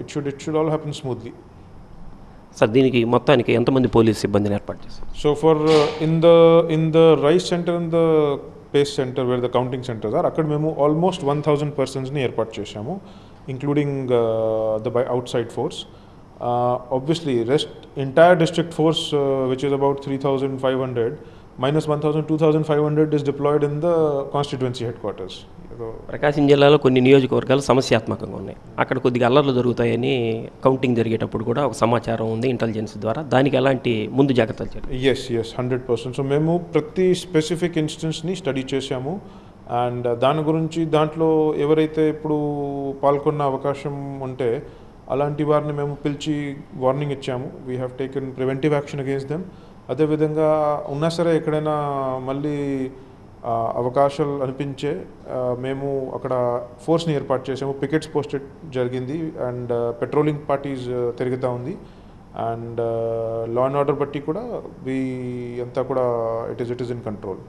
it should all happen smoothly. Sir, దీనికి మొత్తానికి ఎంతమంది పోలీస్ సిబ్బందిని ఏర్పాటు చేశారు? So for in the Rise centre and the Pace centre where the counting centres are, అక్కడ మేము ఆల్మోస్ట్ 1000 పర్సన్స్ని ఏర్పాటు చేశాము, including the by outside force. Obviously, entire district force, which is about 3,500, minus 1,000, 2,500 is deployed in the constituency headquarters. ప్రకాశం జిల్లాలో కొన్ని నియోజకవర్గాలు సమస్యాత్మకంగా ఉన్నాయి. అక్కడ కొద్దిగా అల్లర్లు జరుగుతాయని కౌంటింగ్ జరిగేటప్పుడు కూడా ఒక సమాచారం ఉంది ఇంటెలిజెన్స్ ద్వారా. దానికి ఎలాంటి ముందు జాగ్రత్తలు చేయాలి? ఎస్ 100%. సో మేము ప్రతి స్పెసిఫిక్ ఇన్స్టెన్స్ని స్టడీ చేశాము. అండ్ దాని గురించి దాంట్లో ఎవరైతే ఇప్పుడు పాల్గొన్న అవకాశం ఉంటే అలాంటి వారిని మేము పిలిచి వార్నింగ్ ఇచ్చాము. We have taken preventive action against them. అదేవిధంగా ఉన్నా సరే ఎక్కడైనా మళ్ళీ అవకాశాలు అనిపించే మేము అక్కడ ఫోర్స్ని ఏర్పాటు చేసాము. పికెట్స్ పోస్టెడ్ జరిగింది అండ్ పెట్రోలింగ్ పార్టీస్ తిరుగుతూ ఉంది. అండ్ లా అండ్ ఆర్డర్ బట్టి కూడా అంతా కూడా it is in control.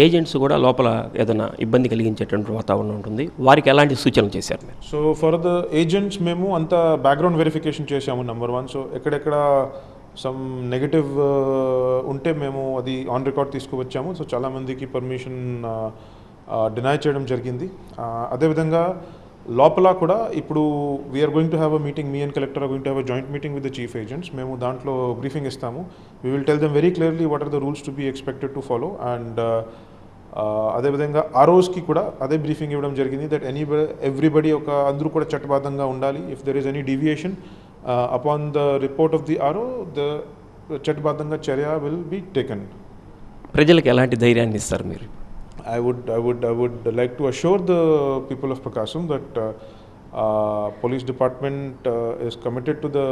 Agents కూడా లోపల ఏదైనా ఇబ్బంది కలిగించేటువంటి వాతావరణం ఉంటుంది, వారికి ఎలాంటి సూచనలు చేశారు మీరు? సో ఫర్ ద ఏజెంట్స్ మేము అంత బ్యాక్గ్రౌండ్ వెరిఫికేషన్ చేసాము నెంబర్ 1. సో ఎక్కడెక్కడ సమ్ నెగటివ్ ఉంటే మేము అది ఆన్ రికార్డ్ తీసుకువచ్చాము. సో చాలామందికి పర్మిషన్ డినై చేయడం జరిగింది. అదేవిధంగా లోపల కూడా ఇప్పుడు we are going to have a meeting, me and collector are going to have a joint meeting with the chief agents. మేము దాంట్లో బ్రీఫింగ్ ఇస్తాము. We will tell them very clearly what are the rules to be expected to follow. And అదేవిధంగా ఆర్ఓస్కి కూడా అదే briefing ఇవ్వడం జరిగింది that everybody అందరూ కూడా చట్టబద్ధంగా ఉండాలి. If there is any deviation upon the report of the RO, the చట్టబద్ధంగా చర్య will be taken. ప్రజలకు ఎలాంటి ధైర్యాన్ని ఇస్తారు మీరు? I would like to assure the people of Prakasam that police department is committed to the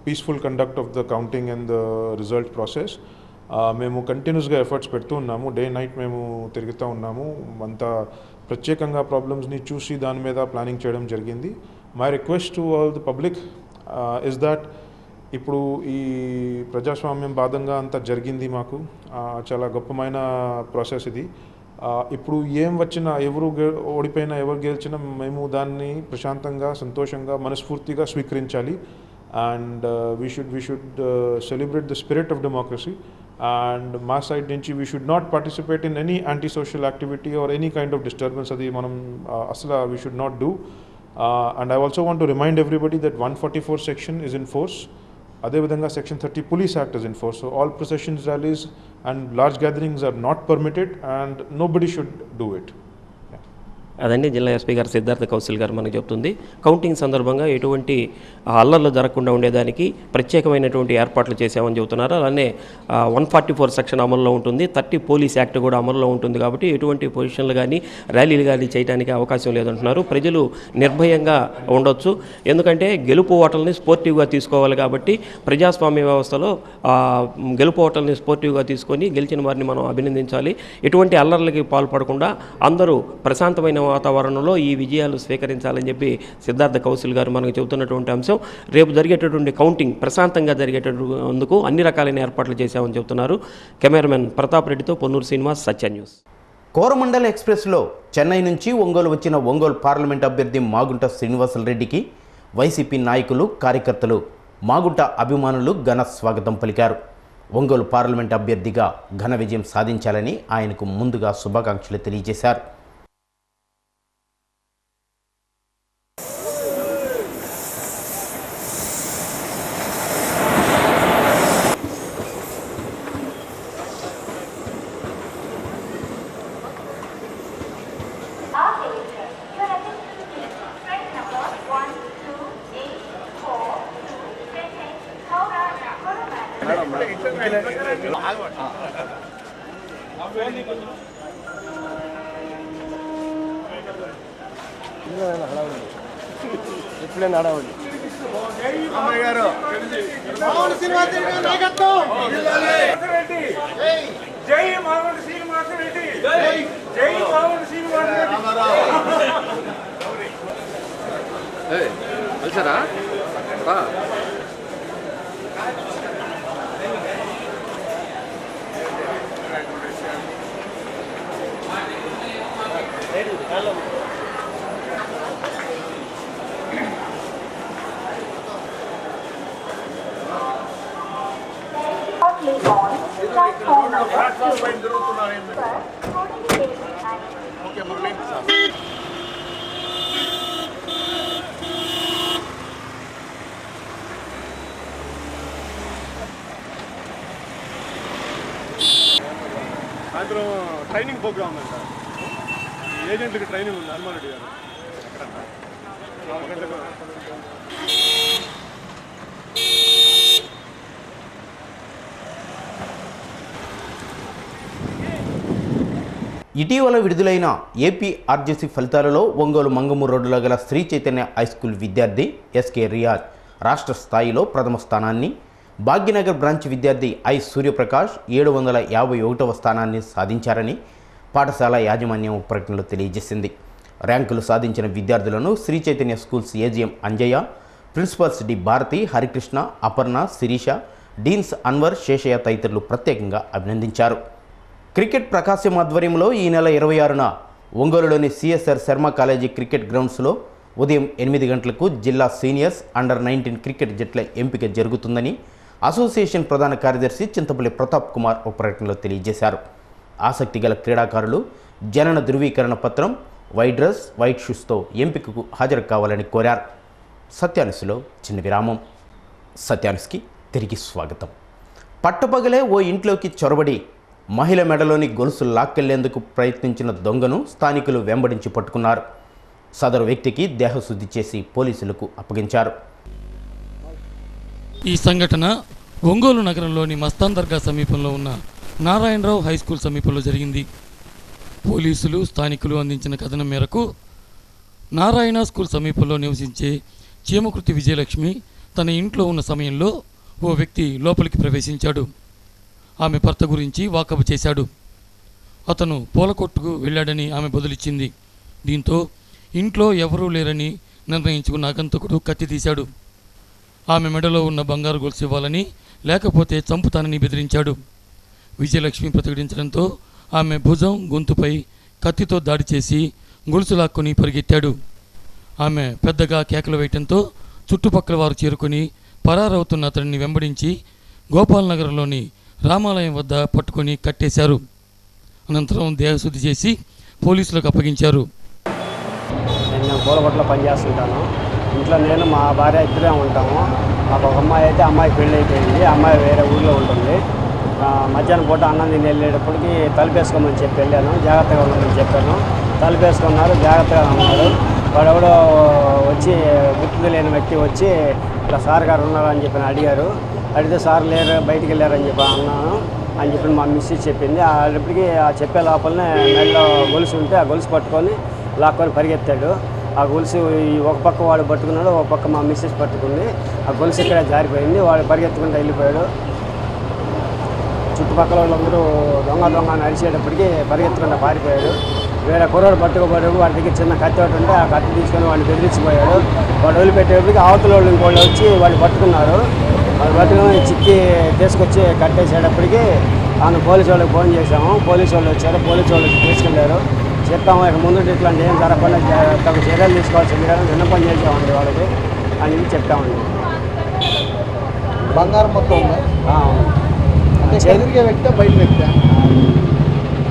peaceful conduct of the counting and the result process. మేము కంటిన్యూస్గా efforts పెడుతూ ఉన్నాము. డే నైట్ మేము తిరుగుతూ ఉన్నాము. అంతా ప్రత్యేకంగా ప్రాబ్లమ్స్ని చూసి దాని మీద ప్లానింగ్ చేయడం జరిగింది. My request to all the public is that ఇప్పుడు ఈ ప్రజాస్వామ్యం భాగంగా అంతా జరిగింది. మాకు చాలా గొప్పమైన ప్రాసెస్ ఇది. ఇప్పుడు ఏం వచ్చినా, ఎవరు ఓడిపోయినా, ఎవరు గెలిచినా మేము దాన్ని ప్రశాంతంగా, సంతోషంగా, మనస్ఫూర్తిగా స్వీకరించాలి. And we should celebrate the spirit of democracy. And మా సైడ్ నుంచి we should not participate in any anti social activity or any kind of disturbance. అది మనం అసలు we should not do. And I also want to remind everybody that 144 section is in force. అదేవిధంగా Section 30 Police Act is in force. So all processions, rallies and large gatherings are not permitted and nobody should do it. అదండి జిల్లా SP గారు సిద్ధార్థ కౌశల్ గారు మనకు చెప్తుంది. Counting సందర్భంగా ఎటువంటి అల్లర్లు జరగకుండా ఉండేదానికి ప్రత్యేకమైనటువంటి ఏర్పాట్లు చేశామని చెబుతున్నారు. అలానే 144 సెక్షన్ అమల్లో ఉంటుంది, 30 పోలీస్ యాక్ట్ కూడా అమల్లో ఉంటుంది. కాబట్టి ఎటువంటి పొజిషన్లు కానీ ర్యాలీలు కానీ చేయడానికి అవకాశం లేదంటున్నారు. ప్రజలు నిర్భయంగా ఉండొచ్చు, ఎందుకంటే గెలుపు ఓటర్ని స్పోర్టివ్గా తీసుకోవాలి. కాబట్టి ప్రజాస్వామ్య వ్యవస్థలో గెలుపు ఓటర్ని స్పోర్టివ్గా తీసుకొని గెలిచిన వారిని మనం అభినందించాలి. ఎటువంటి అల్లర్లకి పాల్పడకుండా అందరూ ప్రశాంతమైన వాతావరణంలో ఈ విజయాలు స్వీకరించాలని చెప్పి సిద్ధార్థ కౌశల్ గారు మనకు చెబుతున్నటువంటి అంశం. రేపు జరిగేటటువంటి కౌంటింగ్ ప్రశాంతంగా జరిగేటందుకు అన్ని రకాలైన ఏర్పాట్లు చేశామని చెబుతున్నారు. కెమెరామెన్ ప్రతాప్ రెడ్డితో పొన్నూరు శ్రీనివాస్, సత్య న్యూస్. కోరమండల్ ఎక్స్ప్రెస్లో చెన్నై నుంచి ఒంగోలు వచ్చిన ఒంగోలు పార్లమెంట్ అభ్యర్థి మాగుంట శ్రీనివాసులరెడ్డికి వైసీపీ నాయకులు, కార్యకర్తలు, మాగుంట అభిమానులు ఘన స్వాగతం పలికారు. ఒంగోలు పార్లమెంట్ అభ్యర్థిగా ఘన విజయం సాధించాలని ఆయనకు ముందుగా శుభాకాంక్షలు తెలియజేశారు. ఇప్పుడే నడవండి. కలిసారా? సాయంత్రం ట్రైనింగ్ ప్రోగ్రామ్ అంట. ఏజెంట్కి ట్రైనింగ్ ఉంది హనుమాన్ రెడ్డి గారు. ఇటీవల విడుదలైన ఏపీ ఆర్జేసీ ఫలితాలలో ఒంగోలు మంగమూరు రోడ్డులో గల శ్రీ చైతన్య హై స్కూల్ విద్యార్థి ఎస్కే రియాజ్ రాష్ట్ర స్థాయిలో ప్రథమ స్థానాన్ని, భాగ్యనగర్ బ్రాంచ్ విద్యార్థి ఐ సూర్యప్రకాష్ 751వ స్థానాన్ని సాధించారని పాఠశాల యాజమాన్యం ప్రకటనలో తెలియజేసింది. ర్యాంకులు సాధించిన విద్యార్థులను Sri Chaitanya schools AGM Anjaiah, principals D Bharathi, Harikrishna, Aparna, Sirisha, deans Anwar, Seshaiah తదితరులు ప్రత్యేకంగా అభినందించారు. క్రికెట్ ప్రకాశం ఆధ్వర్యంలో ఈ నెల 26న ఒంగోలులోని సిఎస్ఆర్ శర్మ కాలేజీ క్రికెట్ గ్రౌండ్స్లో ఉదయం 8 గంటలకు జిల్లా సీనియర్స్ అండర్-19 క్రికెట్ జట్ల ఎంపిక జరుగుతుందని అసోసియేషన్ ప్రధాన కార్యదర్శి చింతపల్లి ప్రతాప్ కుమార్ ఒక ప్రకటనలో తెలియజేశారు. ఆసక్తి గల క్రీడాకారులు జనన ధృవీకరణ పత్రం, వైట్ డ్రెస్, వైట్ షూస్తో ఎంపికకు హాజరు కావాలని కోరారు. సత్యానుస్లో చిన్న విరామం. సత్యానుస్కి తిరిగి స్వాగతం. పట్టపగలే ఓ ఇంట్లోకి చొరబడి మహిళ మెడలోని గొలుసు లాక్కెళ్లేందుకు ప్రయత్నించిన దొంగను స్థానికులు వెంబడించి పట్టుకున్నారు. సదరు వ్యక్తికి దేహశుద్ధి చేసి పోలీసులకు అప్పగించారు. ఈ సంఘటన ఒంగోలు నగరంలోని మస్తాన్ దర్గా సమీపంలో ఉన్న నారాయణరావు హై స్కూల్ సమీపంలో జరిగింది. పోలీసులు, స్థానికులు అందించిన కథనం మేరకు నారాయణ స్కూల్ సమీపంలో నివసించే చీమకుర్తి విజయలక్ష్మి తన ఇంట్లో ఉన్న సమయంలో ఓ వ్యక్తి లోపలికి ప్రవేశించాడు. ఆమె భర్త గురించి వాకబు చేశాడు. అతను పూల కొట్టుకు వెళ్ళాడని ఆమె బదులిచ్చింది. దీంతో ఇంట్లో ఎవరూ లేరని నిర్ణయించుకున్న ఆగంతకుడు కత్తి తీశాడు. ఆమె మెడలో ఉన్న బంగారు గొలుసు ఇవ్వాలని, లేకపోతే చంపుతానని బెదిరించాడు. విజయలక్ష్మి ప్రతిఘటించడంతో ఆమె భుజం, గొంతుపై కత్తితో దాడి చేసి గొలుసు లాక్కొని పరిగెత్తాడు. ఆమె పెద్దగా కేకలు వేయటంతో చుట్టుపక్కల వారు చేరుకొని పరారవుతున్న అతడిని వెంబడించి గోపాల్ నగర్లోని రామాలయం వద్ద పట్టుకొని కట్టేశారు. అనంతరం దేహశుద్ధి చేసి పోలీసులకు అప్పగించారు. నేను పూలకొట్లో పనిచేస్తుంటాను. ఇంట్లో నేను, మా భార్య ఇద్దరే ఉంటాము. మాకు ఒక అమ్మాయి అయితే అమ్మాయి పెళ్ళి అయిపోయింది. అమ్మాయి వేరే ఊళ్ళో ఉంటుంది. మధ్యాహ్నం పూట అన్నం తిని వెళ్ళేటప్పటికి తలుపేసుకోమని చెప్పి వెళ్ళాను. జాగ్రత్తగా ఉండమని చెప్పాను. తలుపేసుకున్నారు, జాగ్రత్తగా ఉన్నారు. వాడు ఎవడో వచ్చి గుర్తు తెలియని వ్యక్తి వచ్చి ఇట్లా సార్ గారు ఉన్నారు అని చెప్పి అడిగారు. అడిగితే సార్ లేరు, బయటికి వెళ్ళారని చెప్పి అన్నాను అని చెప్పి మా మిస్సెస్ చెప్పింది. అప్పటికి ఆ చెప్పే లోపలనే మెడలో గొలుసు ఉంటే ఆ గొలుసు పట్టుకొని లాక్కొని పరిగెత్తాడు. ఆ గొలుసు ఒక పక్క వాడు పట్టుకున్నాడు, ఒక పక్క మా మిస్సెస్ పట్టుకుంది. ఆ గొలుసు ఇక్కడ జారిపోయింది. వాడు పరిగెత్తుకుంటూ వెళ్ళిపోయాడు. చుట్టుపక్కల వాళ్ళందరూ దొంగ నడిచేటప్పటికి పరిగెత్తుకుంటూ పారిపోయాడు. వేరే కుర్రాడు పట్టుకోబోయాడు. వాడి దగ్గర చిన్న కత్తి ఒకటి ఉంటే ఆ కత్తి తీసుకొని వాడిని బెదిరించిపోయాడు. వాడు వదిలిపెట్టేటప్పటికి అవతల వాళ్ళు ఇంకోళ్ళు వచ్చి వాడిని పట్టుకున్నారు. వాళ్ళు పట్టుకుని చిక్కి తీసుకొచ్చి కట్టేసేటప్పటికి ఆయన పోలీసు వాళ్ళకి ఫోన్ చేశాము. పోలీసు వాళ్ళు వచ్చారు. పోలీసు వాళ్ళు తీసుకెళ్ళారు. చెప్పాము ఇక ముందు ఇట్లాంటి ఏం జరగకుండా తగు చర్యలు తీసుకోవాల్సింది కానీ విన్నపం చేసామండి వాళ్ళకి అని చెప్పామండి. బంగారం మొత్తం వ్యక్తి బయట వ్యక్తి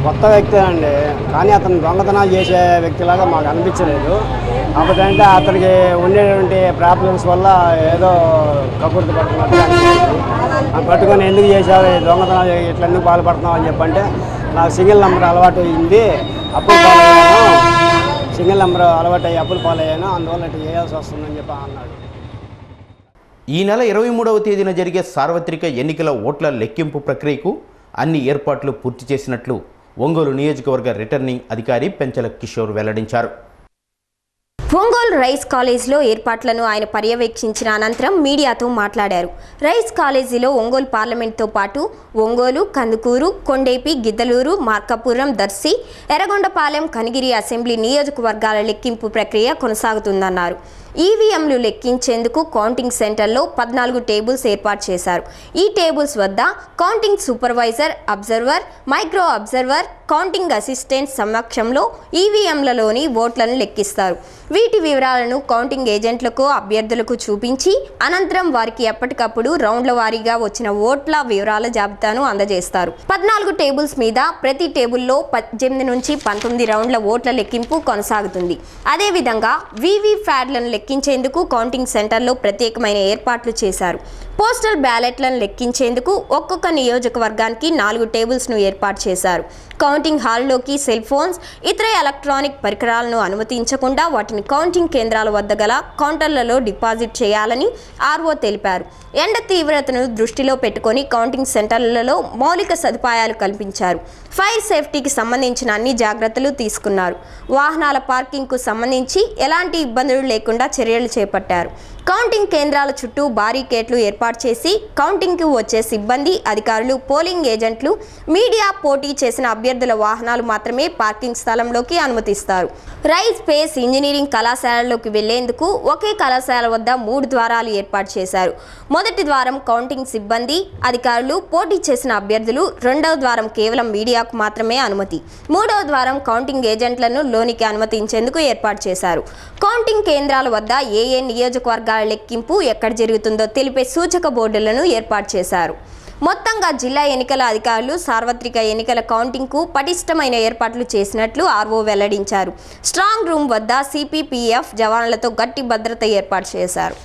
కొత్త వ్యక్తి అండి, కానీ అతను దొంగతనాలు చేసే వ్యక్తిలాగా మాకు అనిపించలేదు. కాకపోతే అంటే అతనికి ఉండేటువంటి ప్రాబ్లమ్స్ వల్ల ఏదో కబుర్లు పడుతున్నట్టుగా అనిపించింది. పట్టుకొని ఎందుకు చేసావు దొంగతనాలు ఇట్లా ఎందుకు పాల్పడుతున్నావు అని చెప్పంటే నాకు సింగిల్ నెంబర్ అలవాటు అయింది, అప్పులు పాలయ్యాను, సింగిల్ నెంబర్ అలవాటు అయ్యి అప్పులు పాలయ్యాను, అందువల్ల ఇట్లా చేయాల్సి వస్తుందని చెప్పి అన్నాడు. ఈ నెల 23వ తేదీన జరిగే సార్వత్రిక ఎన్నికల ఓట్ల లెక్కింపు ప్రక్రియకు అన్ని ఏర్పాట్లు పూర్తి చేసినట్లు ఒంగోలు నియోజకవర్గ రిటర్నింగ్ అధికారి పెంచల కిషోర్ వెల్లడించారు. ఒంగోలు రైస్ కాలేజీలో ఏర్పాట్లను ఆయన పర్యవేక్షించిన అనంతరం మీడియాతో మాట్లాడారు. రైస్ కాలేజీలో ఒంగోలు పార్లమెంట్తో పాటు ఒంగోలు, కందుకూరు, కొండేపి, గిద్దలూరు, మార్కాపురం, దర్శి, ఎర్రగొండపాలెం, కనిగిరి అసెంబ్లీ నియోజకవర్గాల లెక్కింపు ప్రక్రియ కొనసాగుతుందన్నారు. ఈవీఎంలు లెక్కించేందుకు కౌంటింగ్ సెంటర్లో 14 టేబుల్స్ ఏర్పాటు చేశారు. ఈ టేబుల్స్ వద్ద counting supervisor, observer, micro observer, counting assistant సమక్షంలో ఈవీఎంలలోని ఓట్లను లెక్కిస్తారు. వీటి వివరాలను కౌంటింగ్ ఏజెంట్లకు, అభ్యర్థులకు చూపించి అనంతరం వారికి ఎప్పటికప్పుడు రౌండ్ల వారీగా వచ్చిన ఓట్ల వివరాల జాబితాను అందజేస్తారు. 14 టేబుల్స్ మీద ప్రతి టేబుల్లో 18 నుంచి 19 రౌండ్ల ఓట్ల లెక్కింపు కొనసాగుతుంది. అదేవిధంగా వీవీ ప్యాడ్లను లెక్కించేందుకు కౌంటింగ్ సెంటర్లో ప్రత్యేకమైన ఏర్పాట్లు చేశారు. పోస్టల్ బ్యాలెట్లను లెక్కించేందుకు ఒక్కొక్క నియోజకవర్గానికి 4 టేబుల్స్ను ఏర్పాటు చేశారు. కౌంటింగ్ హాల్లోకి సెల్ ఫోన్స్, ఇతర ఎలక్ట్రానిక్ పరికరాలను అనుమతించకుండా వాటిని కౌంటింగ్ కేంద్రాల వద్ద గల కౌంటర్లలో డిపాజిట్ చేయాలని ఆర్ఓ తెలిపారు. ఎండ తీవ్రతను దృష్టిలో పెట్టుకొని కౌంటింగ్ సెంటర్లలో మౌలిక సదుపాయాలు కల్పించారు. ఫైర్ సేఫ్టీకి సంబంధించిన అన్ని జాగ్రత్తలు తీసుకున్నారు. వాహనాల పార్కింగ్కు సంబంధించి ఎలాంటి ఇబ్బందులు లేకుండా చర్యలు చేపట్టారు. కౌంటింగ్ కేంద్రాల చుట్టూ బారికేడ్లు ఏర్పాటు చేసి కౌంటింగ్కు వచ్చే సిబ్బంది, అధికారులు, పోలింగ్ ఏజెంట్లు, మీడియా, పోటీ చేసిన అభ్యర్థుల వాహనాలు మాత్రమే పార్కింగ్ స్థలంలోకి అనుమతిస్తారు. రైస్ పేస్ ఇంజనీరింగ్ కళాశాలలోకి వెళ్లేందుకు ఒకే కళాశాల వద్ద 3 ద్వారాలు ఏర్పాటు చేశారు. మొదటి ద్వారం కౌంటింగ్ సిబ్బంది, అధికారులు, పోటీ చేసిన అభ్యర్థులు, రెండవ ద్వారం కేవలం మీడియాకు మాత్రమే అనుమతి, మూడవ ద్వారం కౌంటింగ్ ఏజెంట్లను లోనికి అనుమతించేందుకు ఏర్పాటు చేశారు. కౌంటింగ్ కేంద్రాల వద్ద ఏ నియోజకవర్గాల లెక్కింపు ఎక్కడ జరుగుతుందో తెలిపే సూచక బోర్డులను ఏర్పాటు చేశారు. మొత్తంగా జిల్లా ఎన్నికల అధికారులు సార్వత్రిక ఎన్నికల కౌంటింగ్కు పటిష్టమైన ఏర్పాట్లు చేసినట్లు ఆర్ఓ వెల్లడించారు. స్ట్రాంగ్ రూమ్ వద్ద సిపిపిఎఫ్ జవాన్లతో గట్టి భద్రత ఏర్పాటు చేశారు.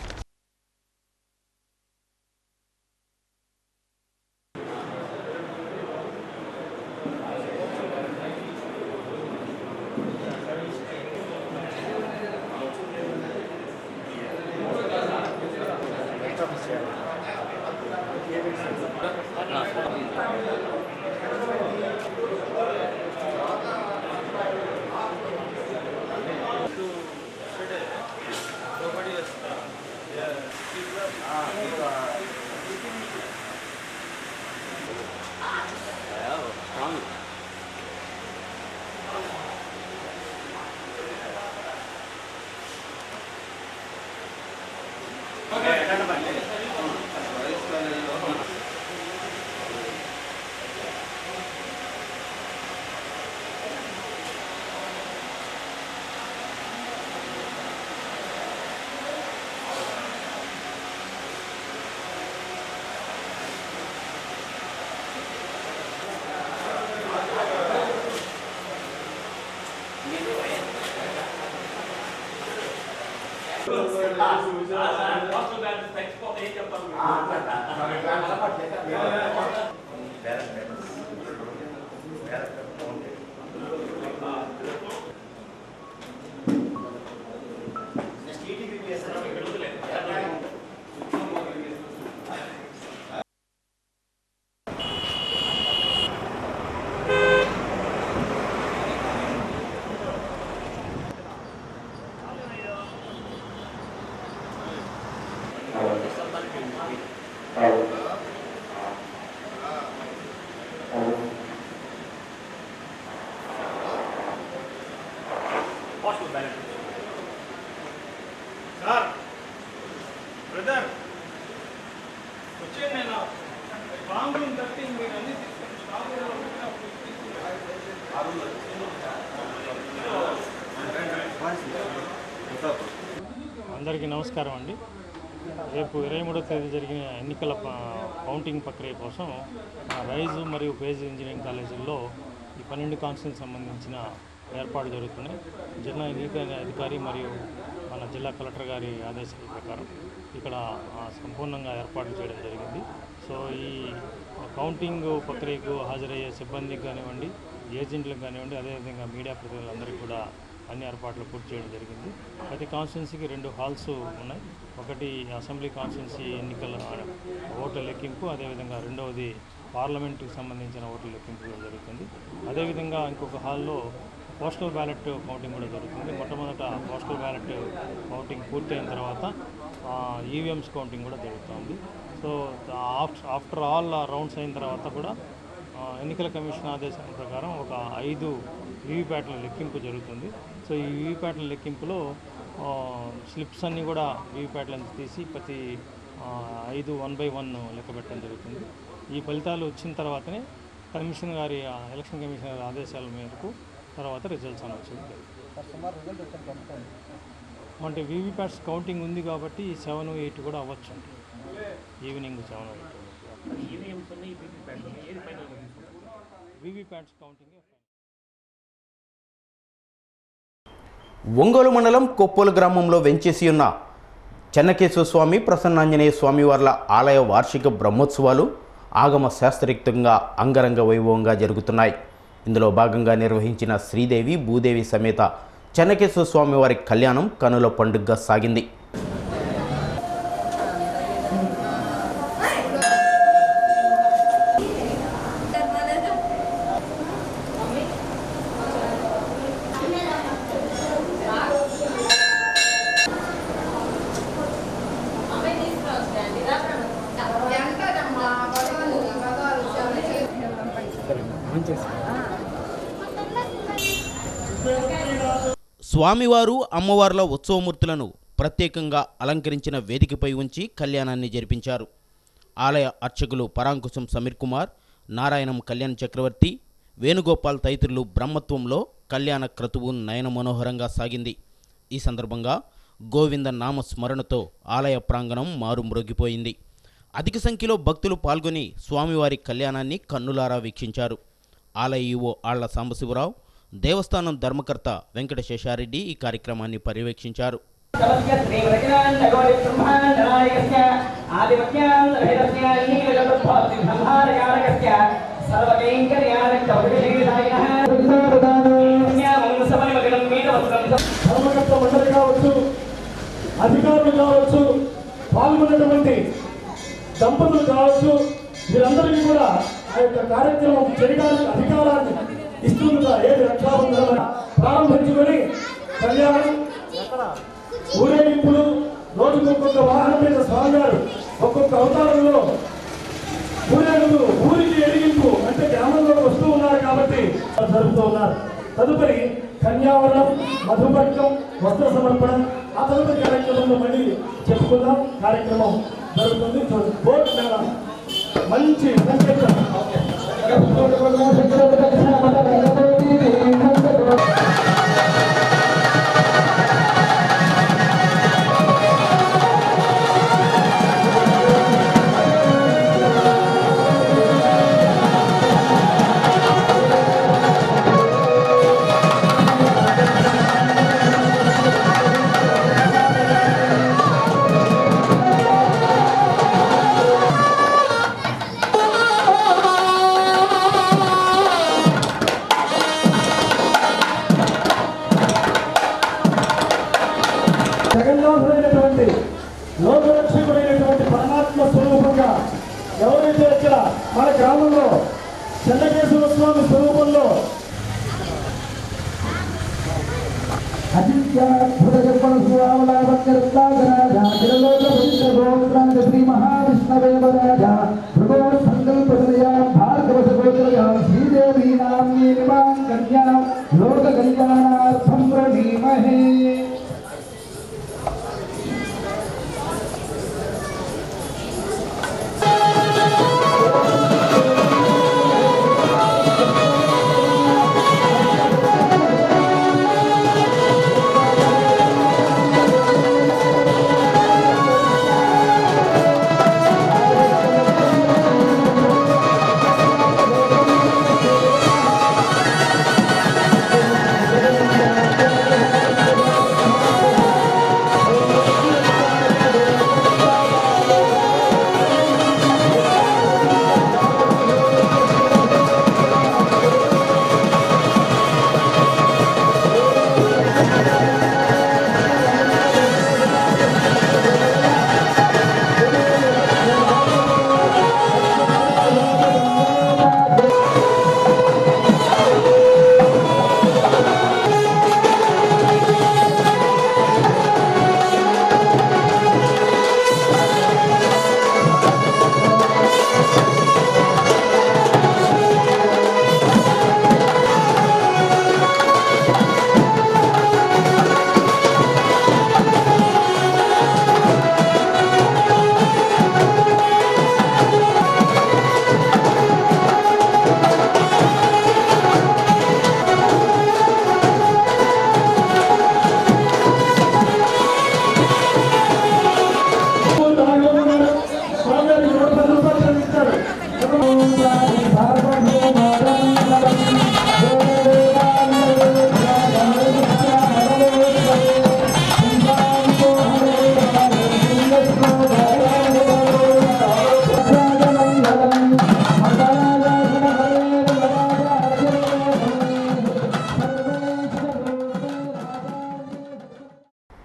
అందరికీ నమస్కారం అండి. రేపు 23వ తేదీ జరిగిన ఎన్నికల కౌంటింగ్ ప్రక్రియ కోసం రైజ్ మరియు పేజ్ ఇంజనీరింగ్ కాలేజీల్లో ఈ 12 కాన్స్టిట్యూన్సీకి సంబంధించిన ఏర్పాట్లు జరుగుతున్నాయి. జిల్లా ఎన్నికల అధికారి మరియు మన జిల్లా కలెక్టర్ గారి ఆదేశాల ప్రకారం ఇక్కడ సంపూర్ణంగా ఏర్పాట్లు చేయడం జరిగింది. సో ఈ కౌంటింగ్ ప్రక్రియకు హాజరయ్యే సిబ్బందికి కానివ్వండి, ఏజెంట్లకు కానివ్వండి, అదేవిధంగా మీడియా ప్రతినిధులందరికీ కూడా అన్ని ఏర్పాట్లు పూర్తి చేయడం జరిగింది. ప్రతి కాన్స్టిట్యున్సీకి 2 హాల్స్ ఉన్నాయి. ఒకటి అసెంబ్లీ కాన్స్టిట్యున్సీ ఎన్నికల ఓట్ల లెక్కింపు, అదేవిధంగా రెండవది పార్లమెంటుకి సంబంధించిన ఓట్ల లెక్కింపు జరుగుతుంది. అదేవిధంగా ఇంకొక హాల్లో పోస్టల్ బ్యాలెట్ కౌంటింగ్ కూడా జరుగుతుంది. మొట్టమొదట పోస్టల్ బ్యాలెట్ కౌంటింగ్ పూర్తయిన తర్వాత ఈవీఎంస్ కౌంటింగ్ కూడా జరుగుతుంది. సో ఆఫ్టర్ ఆల్ రౌండ్స్ అయిన తర్వాత కూడా ఎన్నికల కమిషన్ ఆదేశాల ప్రకారం ఒక 5 వీవీప్యాట్ల లెక్కింపు జరుగుతుంది. సో ఈ వీవీప్యాట్ల లెక్కింపులో స్లిప్స్ అన్నీ కూడా వీవీప్యాట్లను తీసి ప్రతి 5 1 by 1 లెక్క పెట్టడం జరుగుతుంది. ఈ ఫలితాలు వచ్చిన తర్వాతనే కమిషన్ గారి ఎలక్షన్ కమిషన్ గారి ఆదేశాల మేరకు తర్వాత రిజల్ట్స్ అనౌన్స్ జరుగుతుంది. అంటే వీవీప్యాట్స్ కౌంటింగ్ ఉంది కాబట్టి 7, 8 కూడా అవ్వచ్చు. Evening 7, 8 VVPATs counting. ఒంగోలు మండలం కొప్పోలు గ్రామంలో వెంచేసి ఉన్న చెన్నకేశవ స్వామి ప్రసన్నాంజనేయ స్వామి వార్ల ఆలయ వార్షిక బ్రహ్మోత్సవాలు ఆగమ శాస్త్రయుక్తంగా అంగరంగ వైభవంగా జరుగుతున్నాయి. ఇందులో భాగంగా నిర్వహించిన శ్రీదేవి భూదేవి సమేత చెన్నకేశవ స్వామి వారి కళ్యాణం కనుల పండుగగా సాగింది. స్వామివారు అమ్మవార్ల ఉత్సవమూర్తులను ప్రత్యేకంగా అలంకరించిన వేదికపై ఉంచి కళ్యాణాన్ని జరిపించారు. ఆలయ అర్చకులు పరాంకుశం సమీర్ కుమార్, నారాయణం కళ్యాణ్ చక్రవర్తి, వేణుగోపాల్ తదితరులు బ్రహ్మత్వంలో కళ్యాణ క్రతువు నయన మనోహరంగా సాగింది. ఈ సందర్భంగా గోవింద నామ స్మరణతో ఆలయ ప్రాంగణం మారుమ్రోగిపోయింది. అధిక సంఖ్యలో భక్తులు పాల్గొని స్వామివారి కళ్యాణాన్ని కన్నులారా వీక్షించారు. ఆలయ ఈవో ఆళ్ల సాంబశివరావు, దేవస్థానం ధర్మకర్త వెంకటశేషారెడ్డి ఈ కార్యక్రమాన్ని పర్యవేక్షించారు. అధికారులు కావచ్చు, పాల్గొన్నటువంటి దంపతులు కావచ్చు, వీరందరికీ కూడా ఆ యొక్క కార్యక్రమం చేయడానికి అధికారాన్ని ఇస్తుందా ఏది రక్షాబంధన ప్రారంభించుకొని కళ్యాణం, ఊరేగింపులు, రోజుకు ఒక్కొక్క వాహనం మీద స్వామివారు ఒక్కొక్క అవతారంలో ఊరేగులు, ఊరికి ఎరిగింపు అంటే గ్రామంలో వస్తూ ఉన్నారు కాబట్టి జరుపుతూ ఉన్నారు. తదుపరి కన్యావరం, మధుపట్నం, వస్త్ర సమర్పణం, ఆ తదుపరి కార్యక్రమంలో మళ్ళీ చెప్పుకుందాం. కార్యక్రమం జరుగుతుంది. బోర్డు మేళ మంచి సంకేతం. జగన్నాథుడైనటువంటి లోకరక్షకుడైనటువంటి పరమాత్మ స్వరూపంగా ఎవరైతే ఇక్కడ మన గ్రామంలో చెన్నకేశవ స్వామి స్వరూపంలో శ్రీ మహావిష్ణవేవరాజ శ్రీదేవీ నామ్నీ కన్యా లోక కళ్యాణార్థం ప్రణీమహే.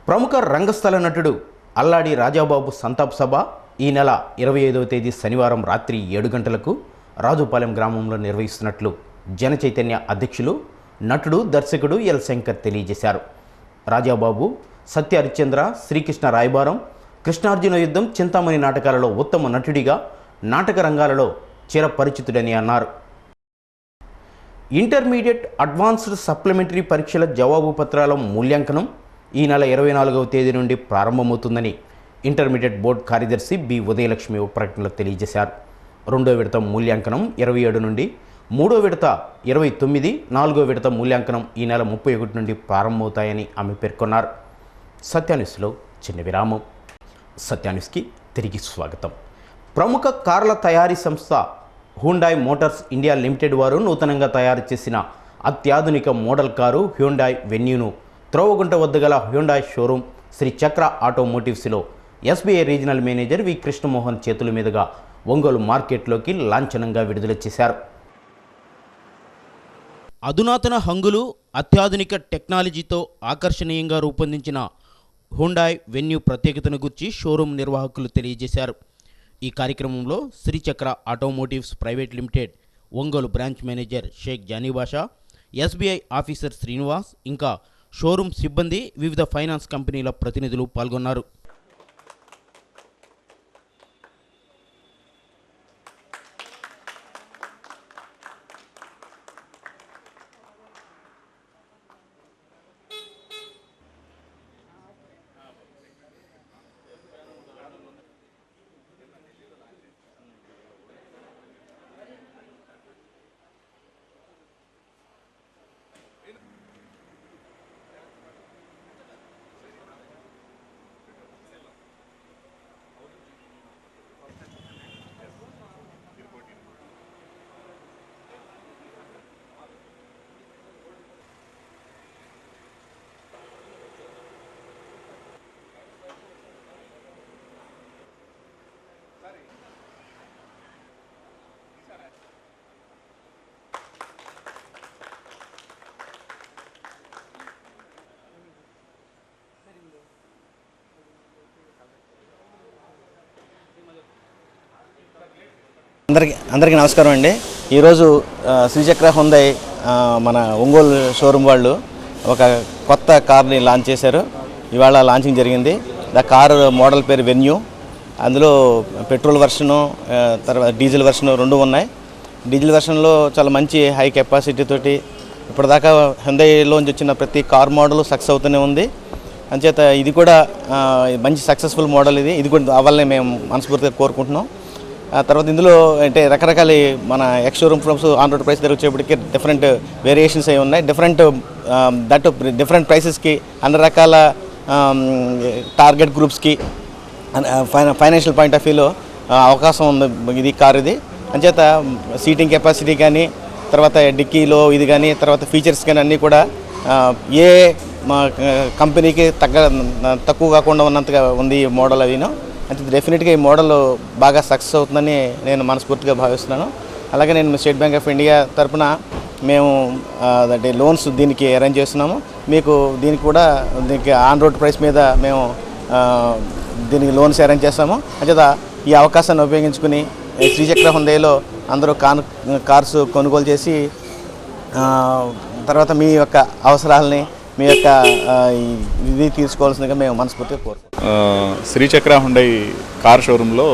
ప్రముఖ రంగస్థల నటుడు అల్లాడి రాజాబాబు సంతాప్ సభ ఈ నెల 25వ తేదీ శనివారం రాత్రి 7 గంటలకు రాజుపాలెం గ్రామంలో నిర్వహిస్తున్నట్లు జనచైతన్య అధ్యక్షులు నటుడు దర్శకుడు ఎల్ శంకర్ తెలియజేశారు. రాజాబాబు, సత్య హరిశ్చంద్ర, శ్రీకృష్ణ రాయబారం, కృష్ణార్జున యుద్ధం, చింతామణి నాటకాలలో ఉత్తమ నటుడిగా నాటక రంగాలలో చిరపరిచితుడని అన్నారు. ఇంటర్మీడియట్ అడ్వాన్స్డ్ సప్లిమెంటరీ పరీక్షల జవాబు పత్రాల మూల్యాంకనం ఈ నెల 24వ తేదీ నుండి ప్రారంభమవుతుందని ఇంటర్మీడియట్ బోర్డు కార్యదర్శి బి ఉదయలక్ష్మి ఒక ప్రకటనలో తెలియజేశారు. 2వ విడత మూల్యాంకనం 27 నుండి, 3వ విడత 29, 4వ విడత మూల్యాంకనం ఈ నెల 31 నుండి ప్రారంభమవుతాయని ఆమె పేర్కొన్నారు. సత్యాన్యూస్లో చిన్న విరామం. సత్యాన్యూస్కి తిరిగి స్వాగతం. ప్రముఖ కార్ల తయారీ సంస్థ హ్యుండాయ్ మోటార్స్ ఇండియా లిమిటెడ్ వారు నూతనంగా తయారు చేసిన అత్యాధునిక మోడల్ కారు హ్యుండాయ్ వెన్యూను త్రోవగుంట వద్ద గల హ్యుండాయ్ షోరూమ్ శ్రీ చక్ర ఆటోమోటివ్స్లో SBI regional manager we Krishnamohan చేతుల మీదుగా ఒంగోలు మార్కెట్లోకి లాంఛనంగా విడుదల చేశారు. అధునాతన హంగులు, అత్యాధునిక టెక్నాలజీతో ఆకర్షణీయంగా రూపొందించిన హ్యుండాయ్ వెన్యూ ప్రత్యేకతను గురించి షోరూమ్ నిర్వాహకులు తెలియజేశారు. ఈ కార్యక్రమంలో Srichakra automotives private limited Ongole branch manager Shaik Janibasha, SBI officer Srinivas, ఇంకా షోరూమ్ సిబ్బంది, వివిధ ఫైనాన్స్ కంపెనీల ప్రతినిధులు పాల్గొన్నారు. అందరికీ నమస్కారం అండి. ఈరోజు శ్రీచక్ర హ్యుండాయ్ మన ఒంగోలు షోరూమ్ వాళ్ళు ఒక కొత్త కార్ని లాంచ్ చేశారు. ఇవాళ లాంచింగ్ జరిగింది. ద కార్ మోడల్ పేరు వెన్యూ. అందులో పెట్రోల్ వెర్షను, తర్వాత డీజిల్ వెర్షను రెండు ఉన్నాయి. డీజిల్ వెర్షన్లో చాలా మంచి హై కెపాసిటీ తోటి ఇప్పటిదాకా హ్యుండాయ్లోంచి వచ్చిన ప్రతి కార్ మోడల్ సక్సెస్ అవుతూనే ఉంది. అంచేత ఇది కూడా మంచి సక్సెస్ఫుల్ మోడల్. ఇది కూడా అవ్వాలని మేము మనస్ఫూర్తిగా కోరుకుంటున్నాం. తర్వాత ఇందులో అంటే రకరకాల మన ex showroom from on road price దగ్గర వచ్చేప్పటికి డిఫరెంట్ వేరియేషన్స్ అవి ఉన్నాయి. డిఫరెంట్ ప్రైసెస్కి అన్ని రకాల టార్గెట్ గ్రూప్స్కి ఫైనాన్షియల్ పాయింట్ ఆఫ్ వ్యూలో అవకాశం ఉంది ఇది కార్. ఇది అంచేత సీటింగ్ కెపాసిటీ కానీ, తర్వాత డిక్కీలో ఇది కానీ, తర్వాత ఫీచర్స్ కానీ అన్నీ కూడా ఏ కంపెనీకి తక్కువ కాకుండా ఉన్నంతగా ఉంది ఈ మోడల్. అవిను అంటే డెఫినెట్గా ఈ మోడల్ బాగా సక్సెస్ అవుతుందని నేను మనస్ఫూర్తిగా భావిస్తున్నాను. అలాగే నేను స్టేట్ బ్యాంక్ ఆఫ్ ఇండియా తరఫున మేము అంటే లోన్స్ దీనికి అరేంజ్ చేస్తున్నాము. మీకు దీనికి ఆన్ రోడ్ ప్రైస్ మీద మేము దీనికి లోన్స్ అరేంజ్ చేస్తాము. అంచేత ఈ అవకాశాన్ని ఉపయోగించుకుని శ్రీచక్ర హ్యుండాయ్లో అందరూ కార్స్ కొనుగోలు చేసి తర్వాత మీ యొక్క అవసరాలని, మీ యొక్క ఇది తీసుకోవాల్సిందిగా మేము మనస్ఫూర్తిగా కోరుకుంటున్నాం. శ్రీచక్ర హ్యుండాయ్ కార్ షోరూంలో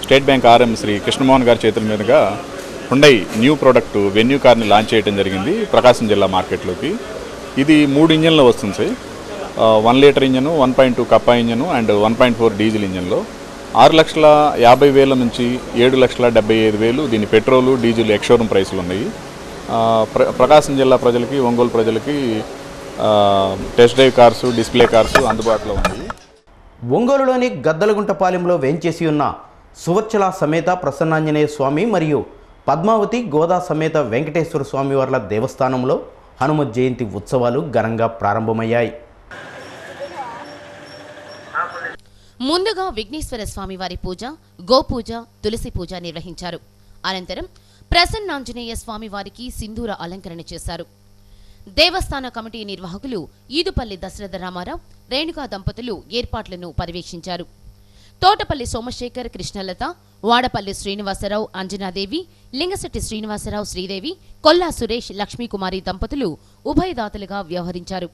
state bank RM Sri Krishnamohan గారి చేతుల మీదుగా హ్యుండాయ్ న్యూ ప్రోడక్ట్ వెన్యూ కార్ని లాంచ్ చేయడం జరిగింది ప్రకాశం జిల్లా మార్కెట్లోకి. ఇది 3 ఇంజన్లో వస్తుంది sir. 1 litre engine, 1.2 kappa engine and 1.4 diesel ఇంజన్లో 6,50,000 నుంచి 7,75,000 దీని పెట్రోలు, డీజిల్ ఎక్స్ షోరూమ్ ప్రైస్లు ఉన్నాయి. ప్రకాశం జిల్లా ప్రజలకి, ఒంగోలు ప్రజలకి test drive cars, display cars అందుబాటులో ఉన్నాయి. ఒంగోలులోని గద్దలగుంటపాలెంలో వేంచేసి ఉన్న సువర్చల సమేత ప్రసన్నాంజనేయ స్వామి మరియు పద్మావతి గోదా సమేత వెంకటేశ్వర స్వామి వార్ల దేవస్థానంలో హనుమత్ జయంతి ఉత్సవాలు ఘనంగా ప్రారంభమయ్యాయి. ముందుగా విఘ్నేశ్వర స్వామి వారి పూజ, గోపూజ, తులసి పూజ నిర్వహించారు. అనంతరం ప్రసన్నాంజనేయ స్వామి వారికి సింధూర అలంకరణ చేశారు. దేవస్థాన కమిటీ నిర్వాహకులు ఈదుపల్లి దశరథ రామారావు, రేణుకా దంపతులు ఏర్పాట్లను పర్యవేక్షించారు. తోటపల్లి సోమశేఖర్, కృష్ణలత, వాడపల్లి శ్రీనివాసరావు, అంజనాదేవి, లింగశెట్టి శ్రీనివాసరావు, శ్రీదేవి, కొల్లా సురేష్, లక్ష్మీకుమారి దంపతులు ఉభయదాతలుగా వ్యవహరించారు.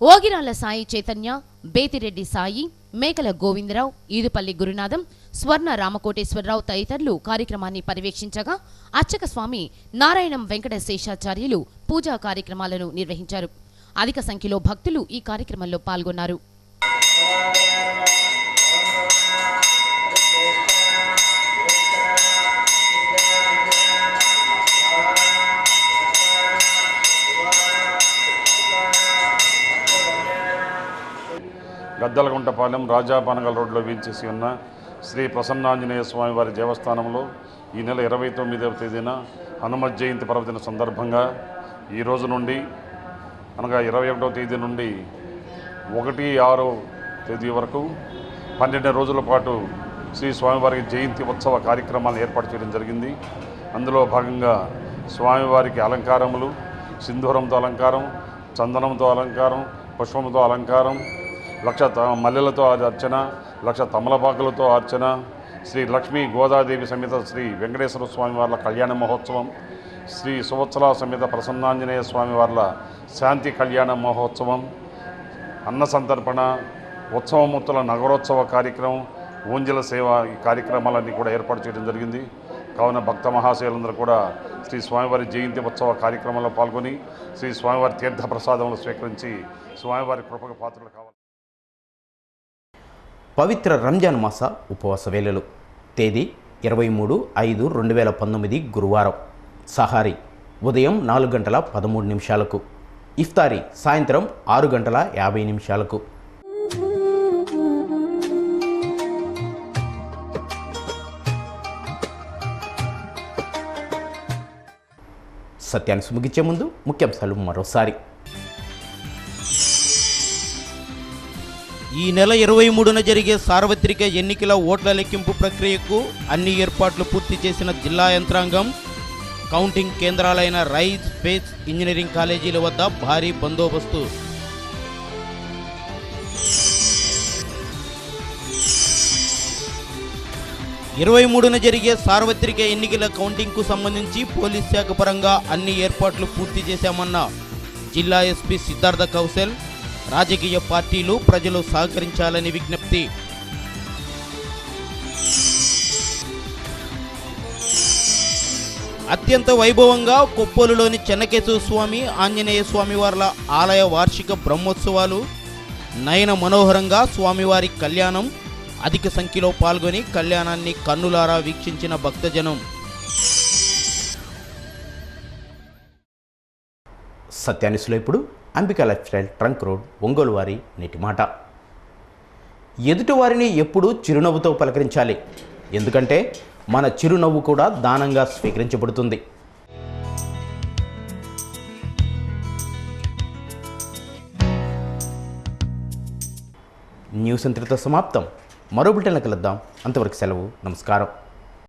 ఓగిరాల సాయి చైతన్య, బేతిరెడ్డి సాయి, మేకల గోవిందరావు, ఈదుపల్లి గురునాథం, స్వర్ణ రామకోటేశ్వరరావు తదితరులు కార్యక్రమాన్ని పర్యవేక్షించగా అర్చక స్వామి నారాయణం వెంకట శేషాచార్యులు పూజా కార్యక్రమాలను నిర్వహించారు. అధిక సంఖ్యలో భక్తులు ఈ కార్యక్రమంలో పాల్గొన్నారు. గద్దలగుంటపాలెం రాజాపానగల్ రోడ్లో వీల్చేసి ఉన్న శ్రీ ప్రసన్నాంజనేయ స్వామి వారి దేవస్థానంలో ఈ నెల 29వ తేదీన హనుమత్ జయంతి పర్వదిన సందర్భంగా ఈ రోజు నుండి అనగా 21వ తేదీ నుండి 1-6 తేదీ వరకు 12 రోజుల పాటు శ్రీ స్వామివారికి జయంతి ఉత్సవ కార్యక్రమాలను ఏర్పాటు చేయడం జరిగింది. అందులో భాగంగా స్వామివారికి అలంకారములు, సింధూరంతో అలంకారం, చందనంతో అలంకారం, పుష్పంతో అలంకారం, 1,00,000 మల్లెలతో అర్చన, 1,00,000 తమలపాకులతో అర్చన, శ్రీ లక్ష్మీ గోదాదేవి సమేత శ్రీ వెంకటేశ్వర స్వామి వార్ల కళ్యాణ మహోత్సవం, శ్రీ సువత్సల సమేత ప్రసన్నాంజనేయ స్వామి వార్ల శాంతి కళ్యాణ మహోత్సవం, అన్న సంతర్పణ, ఉత్సవమూర్తుల నగరోత్సవ కార్యక్రమం, ఊంజల సేవ, ఈ కార్యక్రమాలన్నీ కూడా ఏర్పాటు చేయడం జరిగింది. కావున భక్త మహాశయులందరూ కూడా శ్రీ స్వామివారి జయంతి ఉత్సవ కార్యక్రమంలో పాల్గొని శ్రీ స్వామివారి తీర్థ ప్రసాదములు స్వీకరించి స్వామివారి కృపకు పాత్రలు కావాలి. పవిత్ర రంజాన్ మాస ఉపవాస వేళలు. తేదీ 23/5/2019 గురువారం. సహారీ ఉదయం 4:13 ఇఫ్తారీ సాయంత్రం 6:50. సత్యాన్ని ముగించే ముందు ముఖ్యాంశాలు మరోసారి. ఈ నెల 23న జరిగే సార్వత్రిక ఎన్నికల ఓట్ల లెక్కింపు ప్రక్రియకు అన్ని ఏర్పాట్లు పూర్తి చేసిన జిల్లా యంత్రాంగం. కౌంటింగ్ కేంద్రాలైన రైస్, ఫేస్, ఇంజనీరింగ్ కాలేజీల వద్ద భారీ బందోబస్తు. ఇరవై 23న జరిగే సార్వత్రిక ఎన్నికల కౌంటింగ్కు సంబంధించి పోలీస్ శాఖ పరంగా అన్ని ఏర్పాట్లు పూర్తి చేశామన్న జిల్లా ఎస్పీ సిద్ధార్థ కౌశల్. రాజకీయ పార్టీలు, ప్రజలు సహకరించాలని విజ్ఞప్తి. అత్యంత వైభవంగా కొప్పోలులోని చెన్నకేశవ స్వామి, ఆంజనేయ స్వామి వార్ల ఆలయ వార్షిక బ్రహ్మోత్సవాలు. నయన మనోహరంగా స్వామివారి కళ్యాణం. అధిక సంఖ్యలో పాల్గొని కళ్యాణాన్ని కన్నులారా వీక్షించిన భక్తజనం. సత్యాన్యూస్లో ఇప్పుడు Ambika life style trunk road, Ongole వారి నేటి మాట. ఎదుటివారిని ఎప్పుడూ చిరునవ్వుతో పలకరించాలి. ఎందుకంటే మన చిరునవ్వు కూడా దానంగా స్వీకరించబడుతుంది. న్యూస్ అంతటితో సమాప్తం. మరో బులెటిన్లో కలుద్దాం. అంతవరకు సెలవు. నమస్కారం.